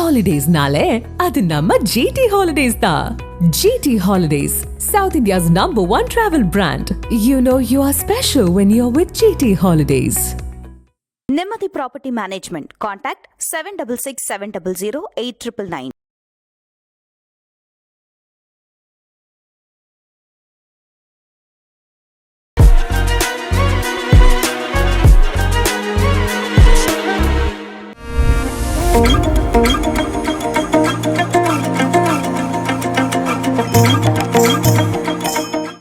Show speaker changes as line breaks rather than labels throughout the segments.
Holidays-nale, adu namma GT Holidays da. GT Holidays, South India's #1 travel brand. You know you are special when you're with GT Holidays.
Nemathi Property Management. Contact 766 700 8999.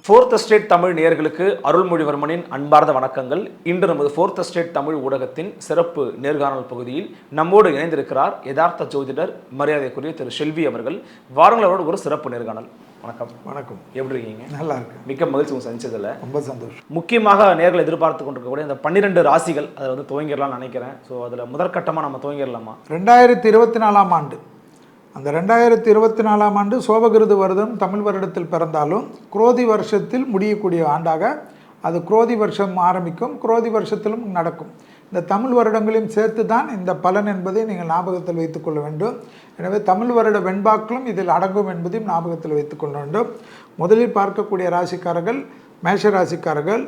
Fourth estate Tamil நேயர்களுக்கு அருள்மொழிவர்மனின் அன்பார்ந்த வணக்கங்கள். இன்று நமது fourth estate Tamil ஊடகத்தின் சிறப்பு நேர்காணல் பகுதியில் நம்மோடு இணைந்திருக்கிறார் யதார்த்த ஜோதிடர் மரியாதைக்குரிய திரு செல்வி அவர்கள். வாரங்களோட ஒரு சிறப்பு நேர்காணல். வணக்கம்.
வணக்கம்.
எப்படி இருக்கீங்க?
நல்லா இருக்கு.
மிக்க மகிழ்ச்சி உங்க சந்திச்சதில்ல.
ரொம்ப சந்தோஷம்.
முக்கியமாக நேர்களை எதிர்பார்த்து கொண்டிருக்கக்கூடிய இந்த 12 ராசிகள் அதை வந்து துவங்கிடலாம்னு நினைக்கிறேன். ஸோ அதில் முதற்கட்டமாக நம்ம துவங்கிடலாமா?
2024ஆம் ஆண்டு, அந்த 2024ஆம் ஆண்டு சோபகிருது வருடம் தமிழ் வருடத்தில் பிறந்தாலும் குரோதி வருஷத்தில் முடியக்கூடிய ஆண்டாக அது குரோதி வருஷம் ஆரம்பிக்கும், குரோதி வருஷத்திலும் நடக்கும். இந்த தமிழ் வருடங்களையும் சேர்த்து தான் இந்த பலன் என்பதை நீங்கள் ஞாபகத்தில் வைத்துக்கொள்ள வேண்டும். எனவே தமிழ் வருட வெண்பாக்களும் இதில் அடங்கும் என்பதையும் ஞாபகத்தில் வைத்துக்கொள்ள வேண்டும். முதலில் பார்க்கக்கூடிய ராசிக்காரர்கள் மேஷ ராசிக்காரர்கள்.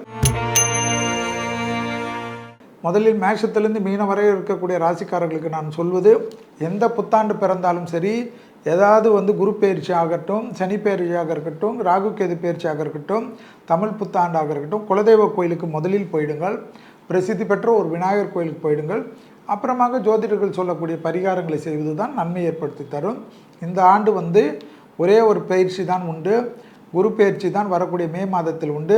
முதலில் மேஷத்திலிருந்து மீனம் வரை இருக்கக்கூடிய ராசிக்காரர்களுக்கு நான் சொல்வது, எந்த புத்தாண்டு பிறந்தாலும் சரி, ஏதாவது குரு பயிற்சி ஆகட்டும், சனி பயிற்சியாக இருக்கட்டும், ராகு கேது பயிற்சியாக இருக்கட்டும், தமிழ் புத்தாண்டாக இருக்கட்டும், குலதெய்வ கோயிலுக்கு முதலில் போயிடுங்கள். பிரசித்தி பெற்ற ஒரு விநாயகர் கோயிலுக்கு போயிடுங்கள். அப்புறமாக ஜோதிடர்கள் சொல்லக்கூடிய பரிகாரங்களை செய்வது தான் நன்மை ஏற்படுத்தி தரும். இந்த ஆண்டு ஒரே ஒரு பயிற்சி தான் உண்டு. குரு பயிற்சி தான் வரக்கூடிய மே மாதத்தில் உண்டு.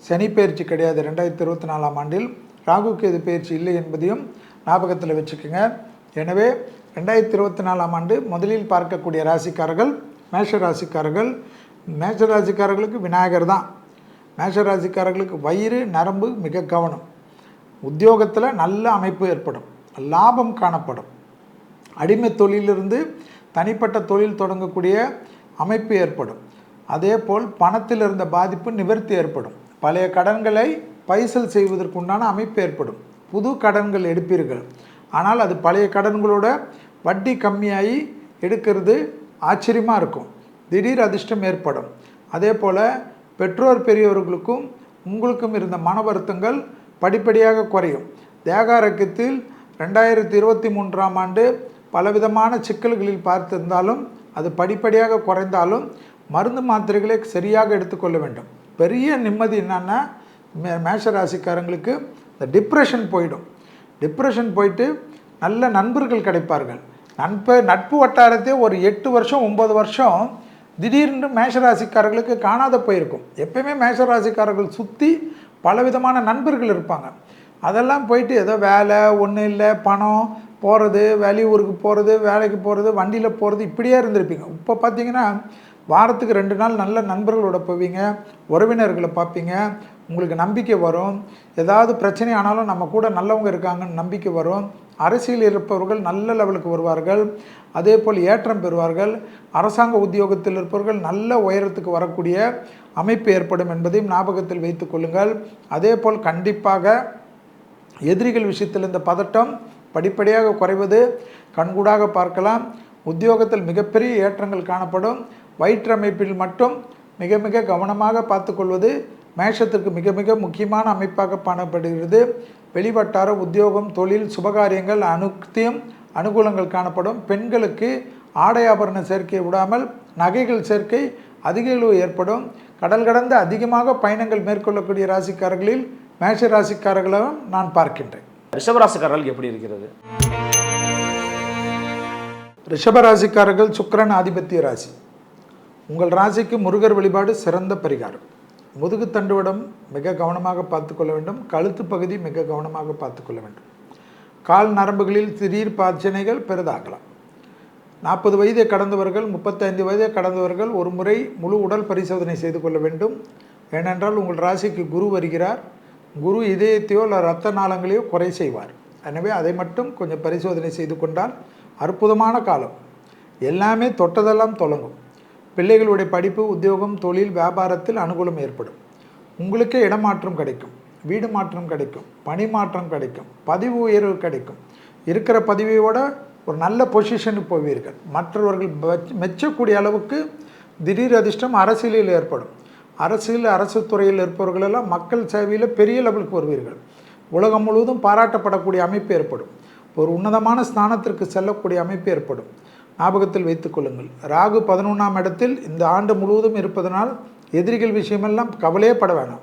சனி பயிற்சி கிடையாது 2024ஆம் ஆண்டில். ராகு கேது பயிற்சி இல்லை என்பதையும் ஞாபகத்தில் வச்சுக்கோங்க. எனவே 2024ஆம் ஆண்டு முதலில் பார்க்கக்கூடிய ராசிக்காரர்கள் மேஷ ராசிக்காரர்கள். மேஷ ராசிக்காரர்களுக்கு விநாயகர் தான். மேஷ ராசிக்காரர்களுக்கு வயிறு நரம்பு மிக கவனம். உத்தியோகத்தில் நல்ல அமைப்பு ஏற்படும், லாபம் காணப்படும். அடிமை தொழிலிருந்து தனிப்பட்ட தொழில் தொடங்கக்கூடிய அமைப்பு ஏற்படும். அதே போல் பணத்தில் இருந்த பாதிப்பு நிவர்த்தி ஏற்படும். பழைய கடன்களை பைசல் செய்வதற்குண்டான அமைப்பு ஏற்படும். புது கடன்கள் எடுப்பீர்கள், ஆனால் அது பழைய கடன்களோட வட்டி கம்மியாகி எடுக்கிறது ஆச்சரியமாக இருக்கும். திடீர் அதிர்ஷ்டம் ஏற்படும். அதே போல் பெற்றோர் பெரியவர்களுக்கும் உங்களுக்கும் இருந்த மன வருத்தங்கள் படிப்படியாக குறையும். தேகாரக்கத்தில் 2023ஆம் ஆண்டு பலவிதமான சிக்கல்களில் பார்த்திருந்தாலும் அது படிப்படியாக குறைந்தாலும் மருந்து மாத்திரைகளை சரியாக எடுத்துக்கொள்ள வேண்டும். பெரிய நிம்மதி என்னன்னா, மேஷ ராசிக்காரங்களுக்கு இந்த டிப்ரெஷன் போயிடும். டிப்ரெஷன் போயிட்டு நல்ல நண்பர்கள் கிடைப்பார்கள். நட்பு வட்டாரத்தை ஒரு 8 வருஷம் 9 வருஷம் திடீர்னு மேஷராசிக்காரர்களுக்கு காணாத போயிருக்கும். எப்பயுமே மேஷராசிக்காரர்கள் சுற்றி பலவிதமான நண்பர்கள் இருப்பாங்க. அதெல்லாம் போயிட்டு ஏதோ வேலை ஒன்றும் இல்லை, பணம் போகிறது, வெளியூருக்கு போகிறது, வேலைக்கு போகிறது, வண்டியில் போகிறது, இப்படியே இருந்திருப்பீங்க. இப்போ பார்த்தீங்கன்னா வாரத்துக்கு 2 நாள் நல்ல நண்பர்களோட போவீங்க, உறவினர்களை பார்ப்பீங்க, உங்களுக்கு நம்பிக்கை வரும். ஏதாவது பிரச்சனை ஆனாலும் நம்ம கூட நல்லவங்க இருக்காங்கன்னு நம்பிக்கை வரும். அரசியல் இருப்பவர்கள் நல்ல லெவலுக்கு வருவார்கள். அதே போல் ஏற்றம் பெறுவார்கள். அரசாங்க உத்தியோகத்தில் இருப்பவர்கள் நல்ல உயரத்துக்கு வரக்கூடிய அமைப்பு ஏற்படும் என்பதையும் ஞாபகத்தில் வைத்து கொள்ளுங்கள். அதே போல் கண்டிப்பாக எதிரிகள் விஷயத்தில் இந்த பதட்டம் படிப்படியாக குறைவது கண்கூடாக பார்க்கலாம். உத்தியோகத்தில் மிகப்பெரிய ஏற்றங்கள் காணப்படும். வயிற்றமைப்பில் மட்டும் மிக மிக கவனமாக பார்த்துக்கொள்வது மேஷத்திற்கு மிக மிக முக்கியமான அமைப்பாக காணப்படுகிறது. வெளிவட்டார உத்தியோகம், தொழில், சுபகாரியங்கள் அனைத்தையும் அனுகூலங்கள் காணப்படும். பெண்களுக்கு ஆடை ஆபரண சேர்க்கை விடாமல் நகைகள் சேர்க்கை அதிக அளவு ஏற்படும். கடல் கடந்து அதிகமாக பயணங்கள் மேற்கொள்ளக்கூடிய ராசிக்காரர்களில் மேஷ ராசிக்காரர்களும் நான் பார்க்கின்றேன்.
ரிஷபராசிக்காரர்கள் எப்படி இருக்கிறது?
ரிஷபராசிக்காரர்கள் சுக்கிரன் ஆதிபத்திய ராசி. உங்கள் ராசிக்கு முருகர் வழிபாடு சிறந்த பரிகாரம். முதுகு தண்டுவடம் மிக கவனமாக பார்த்துக்கொள்ள வேண்டும். கழுத்து பகுதி மிக கவனமாக பார்த்துக்கொள்ள வேண்டும். கால் நரம்புகளில் திடீர் பிரச்சனைகள் பெரிதாகலாம். 40 வயதை கடந்தவர்கள், 35 வயதை கடந்தவர்கள் ஒரு முறை முழு உடல் பரிசோதனை செய்து கொள்ள வேண்டும். ஏனென்றால் உங்கள் ராசிக்கு குரு வருகிறார். குரு இதயத்தையோ இல்லை இரத்த நாளங்களையோ குறை செய்வார். எனவே அதை மட்டும் கொஞ்சம் பரிசோதனை செய்து கொண்டால் அற்புதமான காலம். எல்லாமே தொட்டதெல்லாம் தொடங்கும். பிள்ளைகளுடைய படிப்பு, உத்தியோகம், தொழில், வியாபாரத்தில் அனுகூலம் ஏற்படும். உங்களுக்கே இடமாற்றம் கிடைக்கும், வீடு மாற்றம் கிடைக்கும், பணி மாற்றம் கிடைக்கும், பதிவு உயர்வு கிடைக்கும். இருக்கிற பதிவையோட ஒரு நல்ல பொசிஷனுக்கு போவீர்கள். மற்றவர்கள் மெச்சக்கூடிய அளவுக்கு திடீர் அதிர்ஷ்டம் அரசியலில் ஏற்படும். அரசு துறையில் இருப்பவர்களெல்லாம் மக்கள் சேவையில் பெரிய லெவலுக்கு வருவீர்கள். உலகம் முழுவதும் பாராட்டப்படக்கூடிய அமைப்பு ஏற்படும். ஒரு உன்னதமான ஸ்தானத்திற்கு செல்லக்கூடிய அமைப்பு ஏற்படும். ஞாபகத்தில் வைத்துக் கொள்ளுங்கள். ராகு 11ஆம் இடத்தில் இந்த ஆண்டு முழுவதும் இருப்பதனால் எதிரிகள் விஷயமெல்லாம் கவலையே பட வேணாம்.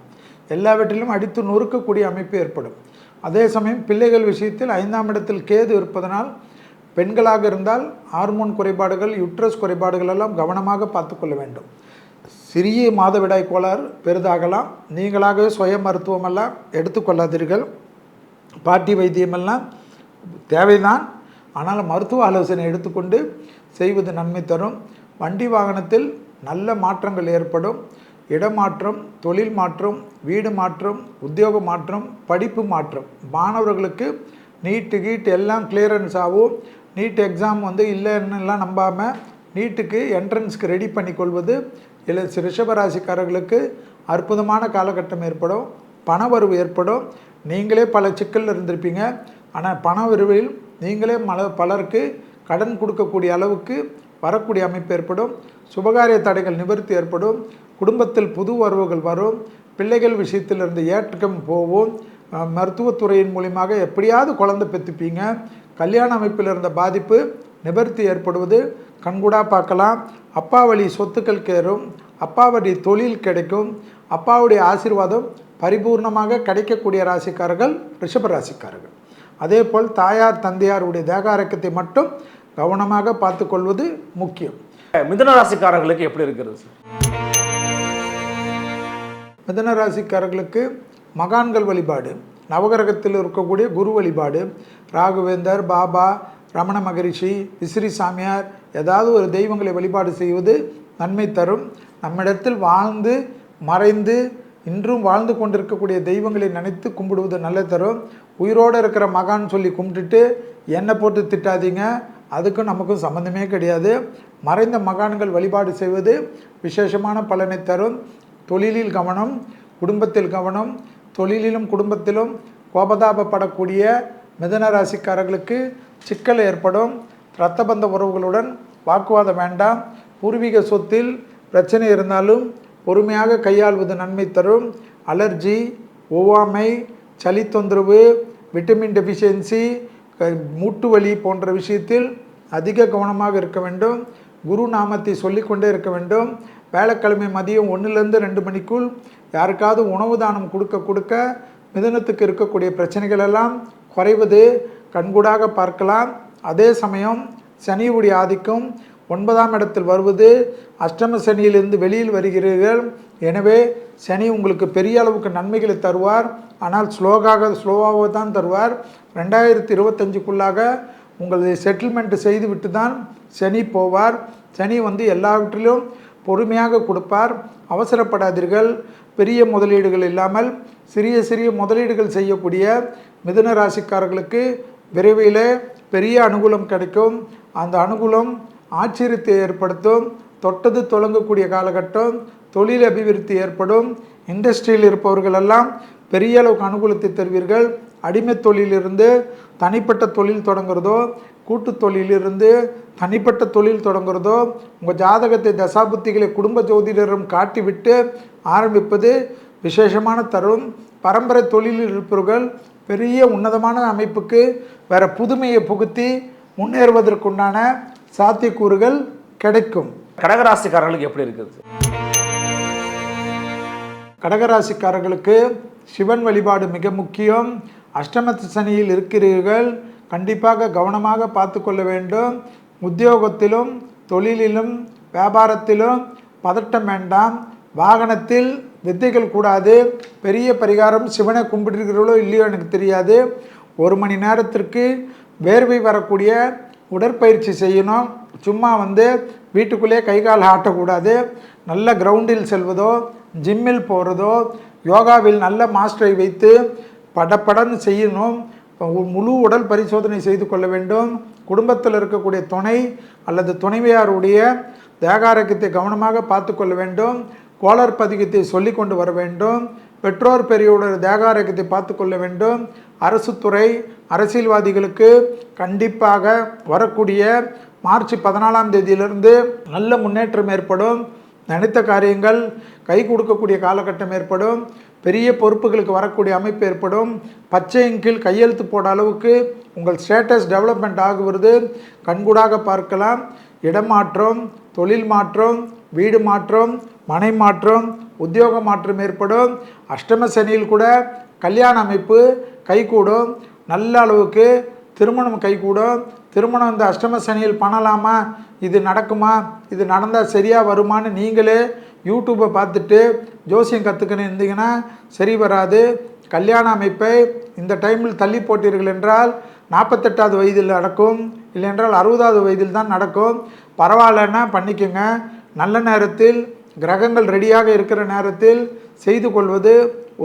எல்லாவற்றிலும் அடித்து நொறுக்கக்கூடிய அமைப்பு ஏற்படும். அதே சமயம் பிள்ளைகள் விஷயத்தில் 5ஆம் இடத்தில் கேது இருப்பதனால் பெண்களாக இருந்தால் ஹார்மோன் குறைபாடுகள், யுட்ரஸ் குறைபாடுகள் எல்லாம் கவனமாக பார்த்து கொள்ள வேண்டும். சிறிய மாதவிடாய் கோளாறு பெரிதாகலாம். நீங்களாகவே சுய மருத்துவமெல்லாம் எடுத்துக்கொள்ளாதீர்கள். பாட்டி வைத்தியமெல்லாம் தேவைதான், ஆனால் மருத்துவ ஆலோசனை எடுத்துக்கொண்டு செய்வது நன்மை தரும். வண்டி வாகனத்தில் நல்ல மாற்றங்கள் ஏற்படும். இடமாற்றம், தொழில் மாற்றம், வீடு மாற்றம், உத்தியோக மாற்றம், படிப்பு மாற்றம். மாணவர்களுக்கு நீட்டு எல்லாம் கிளியரன்ஸ் ஆகும். நீட் எக்ஸாம் இல்லைன்னுலாம் நம்பாமல் நீட்டுக்கு என்ட்ரன்ஸ்க்கு ரெடி பண்ணி கொள்வது ரிஷபராசிக்காரர்களுக்கு அற்புதமான காலகட்டம் ஏற்படும். பணவரவு ஏற்படும். நீங்களே பல சிக்கலில் இருந்திருப்பீங்க. ஆனால் பணவரவில் நீங்களே பலருக்கு கடன் கொடுக்கக்கூடிய அளவுக்கு வரக்கூடிய அமைப்பு ஏற்படும். சுபகாரிய தடைகள் நிவர்த்தி ஏற்படும். குடும்பத்தில் புது வரவுகள் வரும். பிள்ளைகள் விஷயத்தில் இருந்து ஏற்றம் போகும். மருத்துவத்துறையின் மூலியமாக எப்படியாவது குழந்தை பெற்றுப்பீங்க. கல்யாண அமைப்பில் இருந்த பாதிப்பு நிவர்த்தி ஏற்படுவது கண்கூடாக பார்க்கலாம். அப்பா வழி சொத்துக்கள் கேறும். அப்பா வழி தொழில் கிடைக்கும். அப்பாவுடைய ஆசீர்வாதம் பரிபூர்ணமாக கிடைக்கக்கூடிய ராசிக்காரர்கள் ரிஷபராசிக்காரர்கள். அதே போல் தாயார் தந்தையாருடைய தேக ஆரோக்கியத்தை மட்டும் கவனமாக பார்த்து கொள்வது முக்கியம்.
மிதுன ராசிக்காரர்களுக்கு எப்படி இருக்கிறது சார்?
மிதுன ராசிக்காரர்களுக்கு மகான்கள் வழிபாடு, நவகிரகத்தில் இருக்கக்கூடிய குரு வழிபாடு, ராகுவேந்தர், பாபா, ரமண மகரிஷி, விசிறி சாமியார், ஏதாவது ஒரு தெய்வங்களை வழிபாடு செய்வது நன்மை தரும். நம்மிடத்தில் வாழ்ந்து மறைந்து இன்றும் வாழ்ந்து கொண்டிருக்கக்கூடிய தெய்வங்களை நினைத்து கும்பிடுவது நல்ல தரும். உயிரோடு இருக்கிற மகான் சொல்லி கும்பிட்டுட்டு என்னை போட்டு திட்டாதீங்க, அதுக்கும் நமக்கும் சம்மந்தமே கிடையாது. மறைந்த மகான்கள் வழிபாடு செய்வது விசேஷமான பலனை தரும். தொழிலில் கவனம், குடும்பத்தில் கவனம். தொழிலிலும் குடும்பத்திலும் கோபதாபப்படக்கூடிய மிதுன ராசிக்காரர்களுக்கு சிக்கல் ஏற்படும். இரத்தபந்த உறவுகளுடன் வாக்குவாதம் வேண்டாம். பூர்வீக சொத்தில் பிரச்சனை இருந்தாலும் பொறுமையாக கையாள்வது நன்மை தரும். அலர்ஜி, ஒவ்வாமை, சளி தொந்தரவு, விட்டமின் டெஃபிஷியன்சி, மூட்டு வலி போன்ற விஷயத்தில் அதிக கவனமாக இருக்க வேண்டும். குரு நாமத்தை சொல்லிக்கொண்டே இருக்க வேண்டும். வேலைக்கிழமை மதியம் 1லேருந்து 2 மணிக்குள் யாருக்காவது உணவு தானம் கொடுக்க மிதுனத்துக்கு இருக்கக்கூடிய பிரச்சனைகள் எல்லாம் குறைவது கண்கூடாக பார்க்கலாம். அதே சமயம் சனியுடைய ஆதிக்கம் 9ஆம் இடத்தில் வருவது, அஷ்டம சனியிலிருந்து வெளியில் வருகிறீர்கள். எனவே சனி உங்களுக்கு பெரிய அளவுக்கு நன்மைகளை தருவார். ஆனால் ஸ்லோவாக தான் தருவார். 2025க்குள்ளாக உங்களது செட்டில்மெண்ட் செய்து விட்டு தான் சனி போவார். சனி எல்லாவற்றிலும் பொறுமையாக கொடுப்பார். அவசரப்படாதீர்கள். பெரிய முதலீடுகள் இல்லாமல் சிறிய முதலீடுகள் செய்யக்கூடிய மிதுன ராசிக்காரர்களுக்கு விரைவில் பெரிய அனுகூலம் கிடைக்கும். அந்த அனுகூலம் ஆச்சரியத்தை ஏற்படுத்தும். தொட்டது தொடங்கக்கூடிய காலகட்டம். தொழில் அபிவிருத்தி ஏற்படும். இண்டஸ்ட்ரியில் இருப்பவர்களெல்லாம் பெரிய அளவுக்கு அனுகூலத்தை தருவீர்கள். அடிமை தொழிலிருந்து தனிப்பட்ட தொழில் தொடங்குறதோ, கூட்டு தொழிலிருந்து தனிப்பட்ட தொழில் தொடங்குறதோ, உங்கள் ஜாதகத்தை தசாபுத்திகளை குடும்ப ஜோதிடரும் காட்டிவிட்டு ஆரம்பிப்பது விசேஷமான தரும். பரம்பரை தொழிலில் இருப்பவர்கள் பெரிய உன்னதமான அமைப்புக்கு வேற புதுமையை புகுத்தி முன்னேறுவதற்குண்டான சாத்தியக்கூறுகள் கிடைக்கும்.
கடகராசிக்காரர்களுக்கு எப்படி இருக்குது?
கடகராசிக்காரர்களுக்கு சிவன் வழிபாடு மிக முக்கியம். அஷ்டமத்து சனியில் இருக்கிறீர்கள். கண்டிப்பாக கவனமாக பார்த்து கொள்ள வேண்டும். உத்தியோகத்திலும் தொழிலிலும் வியாபாரத்திலும் பதட்டம் வேண்டாம். வாகனத்தில் வித்தைகள் கூடாது. பெரிய பரிகாரம் சிவனை கும்பிடுகிறீர்களோ இல்லையோ எனக்கு தெரியாது. 1 மணி நேரத்திற்கு வேர்வை வரக்கூடிய உடற்பயிற்சி செய்யணும். சும்மா வீட்டுக்குள்ளே கைகால் ஆட்டக்கூடாது. நல்ல கிரவுண்டில் செல்வதோ, ஜிம்மில் போகிறதோ, யோகாவில் நல்ல மாஸ்டரை வைத்து படப்படன்னு செய்யணும். முழு உடல் பரிசோதனை செய்து கொள்ள வேண்டும். குடும்பத்தில் இருக்கக்கூடிய துணை அல்லது துணைவியாருடைய தேகாரோக்கியத்தை கவனமாக பார்த்து கொள்ள வேண்டும். கோளர் பதிகத்தை சொல்லி கொண்டு வர வேண்டும். பெற்றோர் பெரியோட தேகாரோக்கியத்தை பார்த்து கொள்ள வேண்டும். அரசு துறை அரசியல்வாதிகளுக்கு கண்டிப்பாக வரக்கூடிய மார்ச் 14ஆம் தேதியிலிருந்து நல்ல முன்னேற்றம் ஏற்படும். நினைத்த காரியங்கள் கை கொடுக்கக்கூடிய காலகட்டம் ஏற்படும். பெரிய பொறுப்புகளுக்கு வரக்கூடிய அமைப்பு ஏற்படும். பச்சையின் கீழ் கையெழுத்து போட அளவுக்கு உங்கள் ஸ்டேட்டஸ் டெவலப்மெண்ட் ஆகுவது கண்கூடாக பார்க்கலாம். இடமாற்றம், தொழில் மாற்றம், வீடு மாற்றம், மனை மாற்றம், உத்தியோக மாற்றம் ஏற்படும். அஷ்டம சனியில் கூட கல்யாண அமைப்பு கைகூடும். நல்ல அளவுக்கு திருமணம் கைகூடும். திருமணம் இந்த அஷ்டம சனியில் பண்ணலாமா, இது நடக்குமா, இது நடந்தால் சரியாக வருமானு நீங்களே யூடியூப்பை பார்த்துட்டு ஜோசியம் கற்றுக்கணும் இருந்தீங்கன்னா சரி வராது. கல்யாண அமைப்பை இந்த டைமில் தள்ளி போட்டீர்கள் என்றால் 48வது வயதில் நடக்கும், இல்லை என்றால் 60வது வயதில் தான் நடக்கும். பரவாயில்லன்னா பண்ணிக்கோங்க. நல்ல நேரத்தில் கிரகங்கள் ரெடியாக இருக்கிற நேரத்தில் செய்து கொள்வது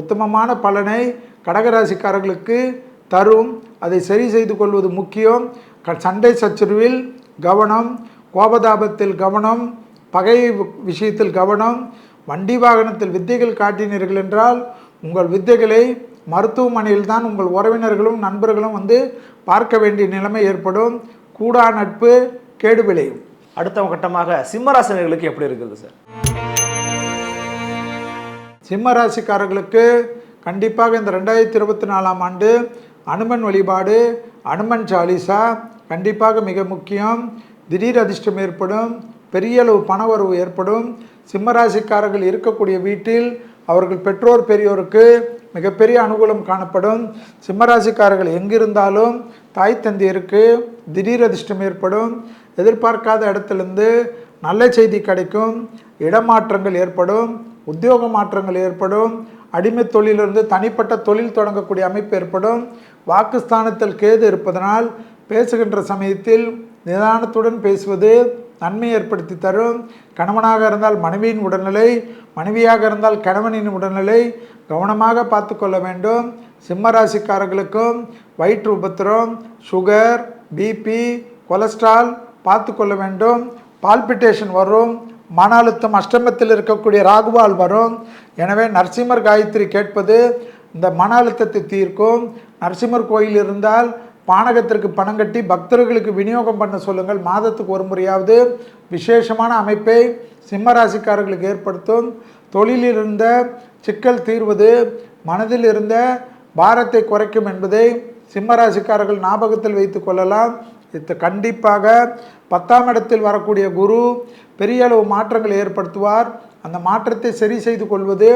உத்தமமான பலனை கடகராசிக்காரர்களுக்கு தரும். அதை சரி செய்து கொள்வது முக்கியம். சண்டை சச்சரவில் கவனம், கோபதாபத்தில் கவனம், பகை விஷயத்தில் கவனம். வண்டி வாகனத்தில் வித்தைகள் காட்டினீர்கள் என்றால் உங்கள் வித்தைகளை மருத்துவமனையில் தான் உங்கள் உறவினர்களும் நண்பர்களும் வந்து பார்க்க வேண்டிய நிலைமை ஏற்படும். கூடா நட்பு கேடு விளையும்.
அடுத்த கட்டமாக சிம்மராசினர்களுக்கு எப்படி இருக்குது சார்?
சிம்மராசிக்காரர்களுக்கு கண்டிப்பாக இந்த 2024ஆம் ஆண்டு அனுமன் வழிபாடு, அனுமன் சாலிசா கண்டிப்பாக மிக முக்கியம். திடீர் அதிர்ஷ்டம் ஏற்படும். பெரிய அளவு பணவரவு ஏற்படும். சிம்மராசிக்காரர்கள் இருக்கக்கூடிய வீட்டில் அவர்கள் பெற்றோர் பெரியோருக்கு மிகப்பெரிய அனுகூலம் காணப்படும். சிம்மராசிக்காரர்கள் எங்கிருந்தாலும் தாய் தந்தையருக்கு திடீர் அதிர்ஷ்டம் ஏற்படும். எதிர்பார்க்காத இடத்துலேருந்து நல்ல செய்தி கிடைக்கும். இடமாற்றங்கள் ஏற்படும். உத்தியோக மாற்றங்கள் ஏற்படும். அடிமை தொழிலிருந்து தனிப்பட்ட தொழில் தொடங்கக்கூடிய அமைப்பு ஏற்படும். வாக்குஸ்தானத்தில் கேது இருப்பதனால் பேசுகின்ற சமயத்தில் நிதானத்துடன் பேசுவது நன்மை ஏற்படுத்தி தரும். கணவனாக இருந்தால் மனைவியின் உடல்நிலை, மனைவியாக இருந்தால் கணவனின் உடல்நிலை கவனமாக பார்த்து கொள்ள வேண்டும். சிம்மராசிக்காரர்களுக்கும் வயிற்று உபத்திரம், சுகர், பிபி, கொலஸ்ட்ரால் பார்த்து கொள்ள வேண்டும். பால்பிட்டேஷன் வரும். மன அழுத்தம் அஷ்டமத்தில் இருக்கக்கூடிய ராகுவால் வரும். எனவே நரசிம்மர் காயத்ரி கேட்பது இந்த மன அழுத்தத்தை தீர்க்கும். நரசிம்மர் கோயில் இருந்தால் பானகத்திற்கு பணம் கட்டி பக்தர்களுக்கு விநியோகம் பண்ண சொல்லுங்கள். மாதத்துக்கு ஒரு முறையாவது விசேஷமான அமைப்பை சிம்மராசிக்காரர்களுக்கு ஏற்படுத்தும். தொழிலில் இருந்த சிக்கல் தீர்வது மனதில் இருந்த பாரத்தை குறைக்கும் என்பதை சிம்மராசிக்காரர்கள் ஞாபகத்தில் வைத்து கொள்ளலாம். இது கண்டிப்பாக 10ஆம் இடத்தில் வரக்கூடிய குரு பெரிய அளவு மாற்றங்களை ஏற்படுத்துவார். அந்த மாற்றத்தை சரி செய்து கொள்வது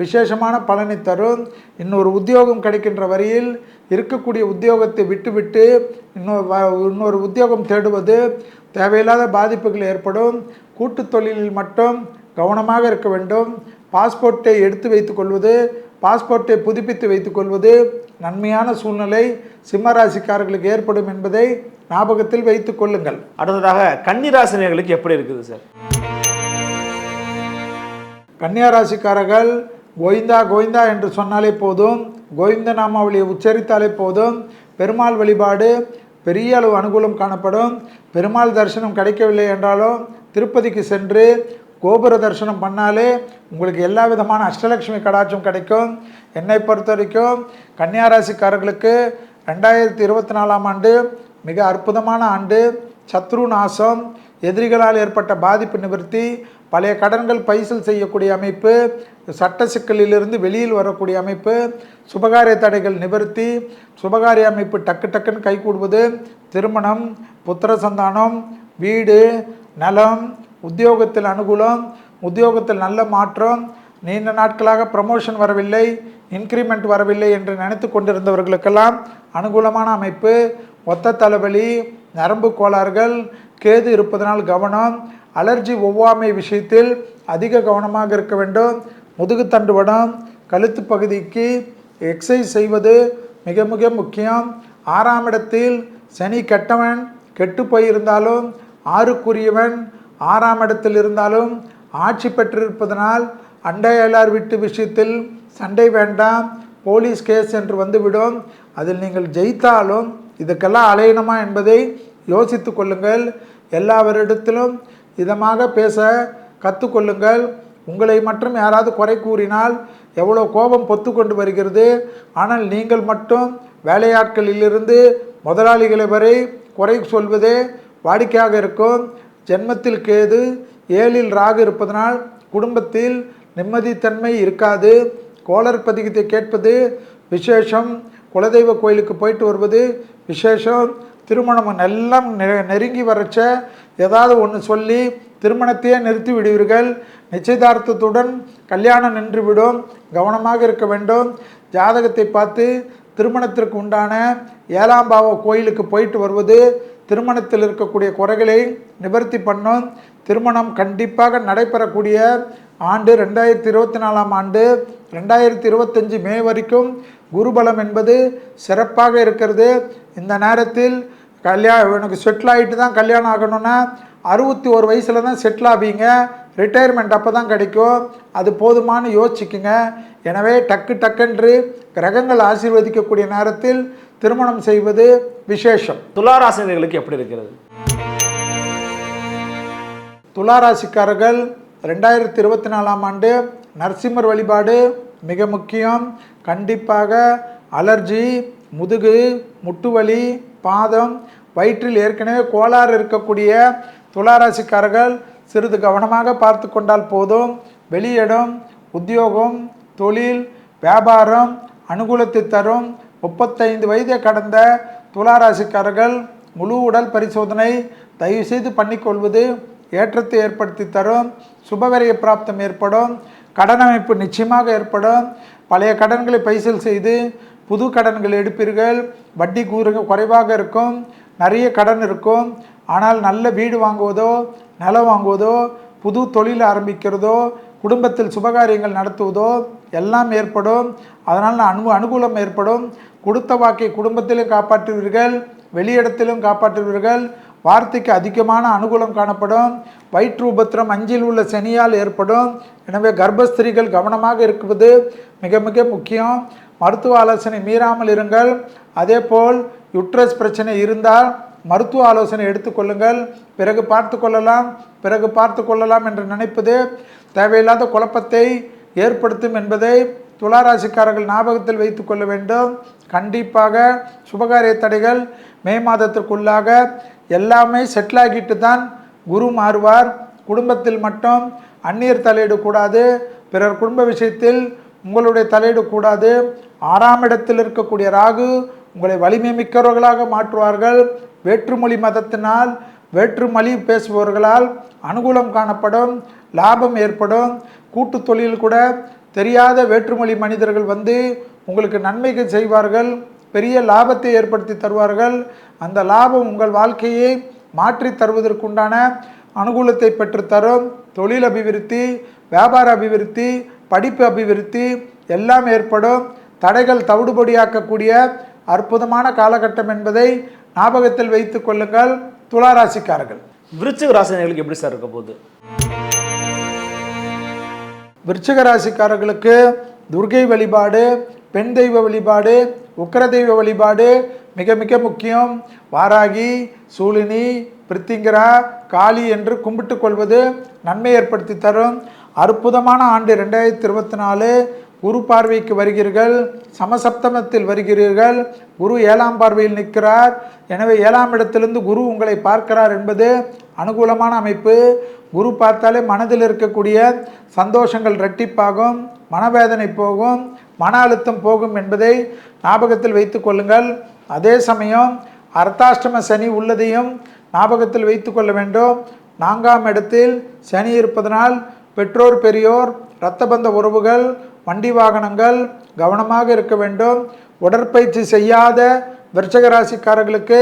விசேஷமான பலனை தரும். இன்னொரு உத்தியோகம் கிடைக்கின்ற வரையில் இருக்கக்கூடிய உத்தியோகத்தை விட்டுவிட்டு இன்னொரு உத்தியோகம் தேடுவது தேவையில்லாத பாதிப்புகள் ஏற்படும். கூட்டு தொழிலில் மட்டும் கவனமாக இருக்க வேண்டும். பாஸ்போர்ட்டை எடுத்து வைத்துக் கொள்வது, பாஸ்போர்ட்டை புதுப்பித்து வைத்துக் கொள்வது நன்மையான சூழ்நிலை சிம்மராசிக்காரர்களுக்கு ஏற்படும் என்பதை ஞாபகத்தில் வைத்துக் கொள்ளுங்கள்.
அடுத்ததாக கன்னிராசினியர்களுக்கு எப்படி இருக்குது சார்?
கன்னியாராசிக்காரர்கள் கோவிந்தா கோவிந்தா என்று சொன்னாலே போதும், கோவிந்த நாமாவளியை உச்சரித்தாலே போதும். பெருமாள் வழிபாடு பெரிய அளவு அனுகூலம் காணப்படும். பெருமாள் தரிசனம் கிடைக்கவில்லை என்றாலும் திருப்பதிக்கு சென்று கோபுர தரிசனம் பண்ணாலே உங்களுக்கு எல்லா விதமான அஷ்டலட்சுமி கடாட்சம் கிடைக்கும். என்னை பொறுத்த வரைக்கும் கன்னியாராசிக்காரர்களுக்கு 2024ஆம் ஆண்டு மிக அற்புதமான ஆண்டு. சத்ரு நாசம், எதிரிகளால் ஏற்பட்ட பாதிப்பு நிவர்த்தி, பழைய கடன்கள் பைசல் செய்யக்கூடிய அமைப்பு, சட்ட சிக்கலிலிருந்து வெளியில் வரக்கூடிய அமைப்பு, சுபகாரிய தடைகள் நிவர்த்தி, சுபகாரிய அமைப்பு டக்கு டக்குன்னு கைகூடுவது, திருமணம், புத்திர சந்தானம், வீடு, நலம், உத்தியோகத்தில் அனுகூலம், உத்தியோகத்தில் நல்ல மாற்றம். நீண்ட நாட்களாக ப்ரமோஷன் வரவில்லை, இன்க்ரிமெண்ட் வரவில்லை என்று நினைத்து கொண்டிருந்தவர்களுக்கெல்லாம் அனுகூலமான அமைப்பு. ஒத்த தலைவலி, நரம்பு கோளாறுகள், கேது இருப்பதனால் கவனம். அலர்ஜி ஒவ்வாமை விஷயத்தில் அதிக கவனமாக இருக்க வேண்டும். முதுகுத்தண்டுவடம், கழுத்து பகுதிக்கு எக்ஸசைஸ் செய்வது மிக மிக முக்கியம். 6ஆம் இடத்தில் சனி கெட்டவன், கெட்டு போயிருந்தாலும் 6க்குரியவன் 6ஆம் இடத்தில் இருந்தாலும் ஆட்சி பெற்றிருப்பதனால் அண்டையலார் வீட்டு விஷயத்தில் சண்டை வேண்டாம். போலீஸ் கேஸ் என்று வந்துவிடும். அதில் நீங்கள் ஜெயித்தாலும் இதுக்கெல்லாம் அலையணுமா என்பதை யோசித்து கொள்ளுங்கள். எல்லாவரிடத்திலும் இதமாக பேச கற்றுக்கொள்ளுங்கள். உங்களை மட்டும் யாராவது குறை கூறினால் எவ்வளோ கோபம் பொத்து கொண்டு வருகிறது. ஆனால் நீங்கள் மட்டும் வேலையாட்களிலிருந்து முதலாளிகளை வரை குறை சொல்வதே வாடிக்கையாக இருக்கும். ஜென்மத்தில் கேது 7ல் ராகு இருப்பதனால் குடும்பத்தில் நிம்மதித்தன்மை இருக்காது. கோளர் பதிகத்தை கேட்பது விசேஷம். குலதெய்வ கோயிலுக்கு போயிட்டு வருவது விசேஷம். திருமணம் எல்லாம் நெருங்கி வரச்ச ஏதாவது ஒன்று சொல்லி திருமணத்தையே நிறுத்தி விடுவீர்கள். நிச்சயதார்த்தத்துடன் கல்யாணம் நின்றுவிடும். கவனமாக இருக்க வேண்டும். ஜாதகத்தை பார்த்து திருமணத்திற்கு உண்டான 7ஆம் பாவ கோயிலுக்கு போயிட்டு வருவது திருமணத்தில் இருக்கக்கூடிய குறைகளை நிவர்த்தி பண்ணும். திருமணம் கண்டிப்பாக நடைபெறக்கூடிய ஆண்டு 2024ஆம் ஆண்டு. 2025 மே வரைக்கும் குருபலம் என்பது சிறப்பாக இருக்கிறது. இந்த நேரத்தில் எனக்கு செட்டில் ஆகிட்டு தான் கல்யாணம் ஆகணும்னா 61 வயசில் தான் செட்டில் ஆவீங்க. ரிட்டையர்மெண்ட் அப்போ தான் கிடைக்கும். அது போதுமானு யோசிச்சுக்குங்க. எனவே டக்குன்று கிரகங்கள் ஆசீர்வதிக்கக்கூடிய நேரத்தில் திருமணம் செய்வது விசேஷம்.
துளாராசினர்களுக்கு எப்படி இருக்கிறது?
துளாராசிக்காரர்கள் 2024ஆம் ஆண்டு நரசிம்மர் வழிபாடு மிக முக்கியம். கண்டிப்பாக அலர்ஜி, முதுகு, முட்டுவலி, பாதம், வயிற்றில் ஏற்கனவே கோளாறு இருக்கக்கூடிய துளாராசிக்காரர்கள் சிறிது கவனமாக பார்த்து கொண்டால் போதும். வெளியிடம், உத்தியோகம், தொழில், வியாபாரம் அனுகூலத்தை தரும். 35 வயதை கடந்த துளாராசிக்காரர்கள் முழு உடல் பரிசோதனை தயவுசெய்து பண்ணிக்கொள்வது ஏற்றத்தை ஏற்படுத்தி தரும். சுபவரிய பிராப்தம் ஏற்படும். கடன் அமைப்பு நிச்சயமாக ஏற்படும். பழைய கடன்களை பைசல் செய்து புது கடன்கள் எடுப்பீர்கள். வட்டி குறைவாக இருக்கும். நிறைய கடன் இருக்கும். ஆனால் நல்ல வீடு வாங்குவதோ, நிலம் வாங்குவதோ, புது தொழில் ஆரம்பிக்கிறதோ, குடும்பத்தில் சுபகாரியங்கள் நடத்துவதோ எல்லாம் ஏற்படும். அதனால் அனுகூலம் ஏற்படும். கொடுத்த வாக்கை குடும்பத்திலும் காப்பாற்றுவீர்கள், வெளியிடத்திலும் காப்பாற்றுவீர்கள். வார்த்தைக்கு அதிகமான அனுகூலம் காணப்படும். வயிற்று உபத்திரம் 5ல் உள்ள சனியால் ஏற்படும். எனவே கர்ப்பஸ்திரீகள் கவனமாக இருப்பது மிக மிக முக்கியம். மருத்துவ ஆலோசனை மீறாமல் இருங்கள். அதே போல் யுட்ரஸ் பிரச்சனை இருந்தால் மருத்துவ ஆலோசனை எடுத்துக்கொள்ளுங்கள். பிறகு பார்த்து கொள்ளலாம் என்று நினைப்பது தேவையில்லாத குழப்பத்தை ஏற்படுத்தும் என்பதை துளாராசிக்காரர்கள் ஞாபகத்தில் வைத்து கொள்ள வேண்டும். கண்டிப்பாக சுபகாரிய தடைகள் மே மாதத்திற்குள்ளாக எல்லாமே செட்டில் ஆகிட்டு தான் குரு மாறுவார். குடும்பத்தில் மட்டும் அந்நியர் தலையிடக்கூடாது. பிறர் குடும்ப விஷயத்தில் உங்களுடைய தலையிடக்கூடாது. 6ஆம் இடத்தில் இருக்கக்கூடிய ராகு உங்களை வலிமை மிக்கவர்களாக மாற்றுவார்கள். வேற்றுமொழி மதத்தினால் வேற்றுமொழி பேசுபவர்களால் அனுகூலம் காணப்படும். லாபம் ஏற்படும். கூட்டு தொழில் கூட தெரியாத வேற்றுமொழி மனிதர்கள் வந்து உங்களுக்கு நன்மைகள் செய்வார்கள். பெரிய லாபத்தை ஏற்படுத்தி தருவார்கள். அந்த லாபம் உங்கள் வாழ்க்கையை மாற்றி தருவதற்குண்டான அனுகூலத்தை பெற்றுத்தரும். தொழில் அபிவிருத்தி, வியாபார அபிவிருத்தி, படிப்பு அபிவிருத்தி எல்லாம் ஏற்படும். தடைகள் தவிடுபடியாக்கக்கூடிய அற்புதமான காலகட்டம் என்பதை ஞாபகத்தில் வைத்துக் கொள்ளுங்கள் துளாராசிக்காரர்கள்.
விருச்சிக ராசினர்களுக்கு எப்படி சார் இருக்க போகுது?
விருச்சிக ராசிக்காரர்களுக்கு துர்கை வழிபாடு, பெண் தெய்வ வழிபாடு, உக்கிர தெய்வ வழிபாடு மிக மிக முக்கியம். வாராகி, சூலினி, பிரித்திங்கரா, காளி என்று கும்பிட்டு கொள்வது நன்மை ஏற்படுத்தி தரும். அற்புதமான ஆண்டு 2024. குரு பார்வைக்கு வருகிறீர்கள். சமசப்தமத்தில் வருகிறீர்கள். குரு 7ஆம் பார்வையில் நிற்கிறார். எனவே 7ஆம் இடத்திலிருந்து குரு உங்களை பார்க்கிறார் என்பது அனுகூலமான அமைப்பு. குரு பார்த்தாலே மனதில் இருக்கக்கூடிய சந்தோஷங்கள் இரட்டிப்பாகும். மனவேதனை போகும். மன அழுத்தம் போகும் என்பதை ஞாபகத்தில் வைத்து கொள்ளுங்கள். அதே சமயம் அர்த்தாஷ்டம சனி உள்ளதையும் ஞாபகத்தில் வைத்து கொள்ள வேண்டும். 4ஆம் இடத்தில் சனி இருப்பதனால் பெற்றோர், பெரியோர், இரத்தபந்த உறவுகள், வண்டி வாகனங்கள் கவனமாக இருக்க வேண்டும். உடற்பயிற்சி செய்யாத விருச்சிக ராசிக்காரர்களுக்கு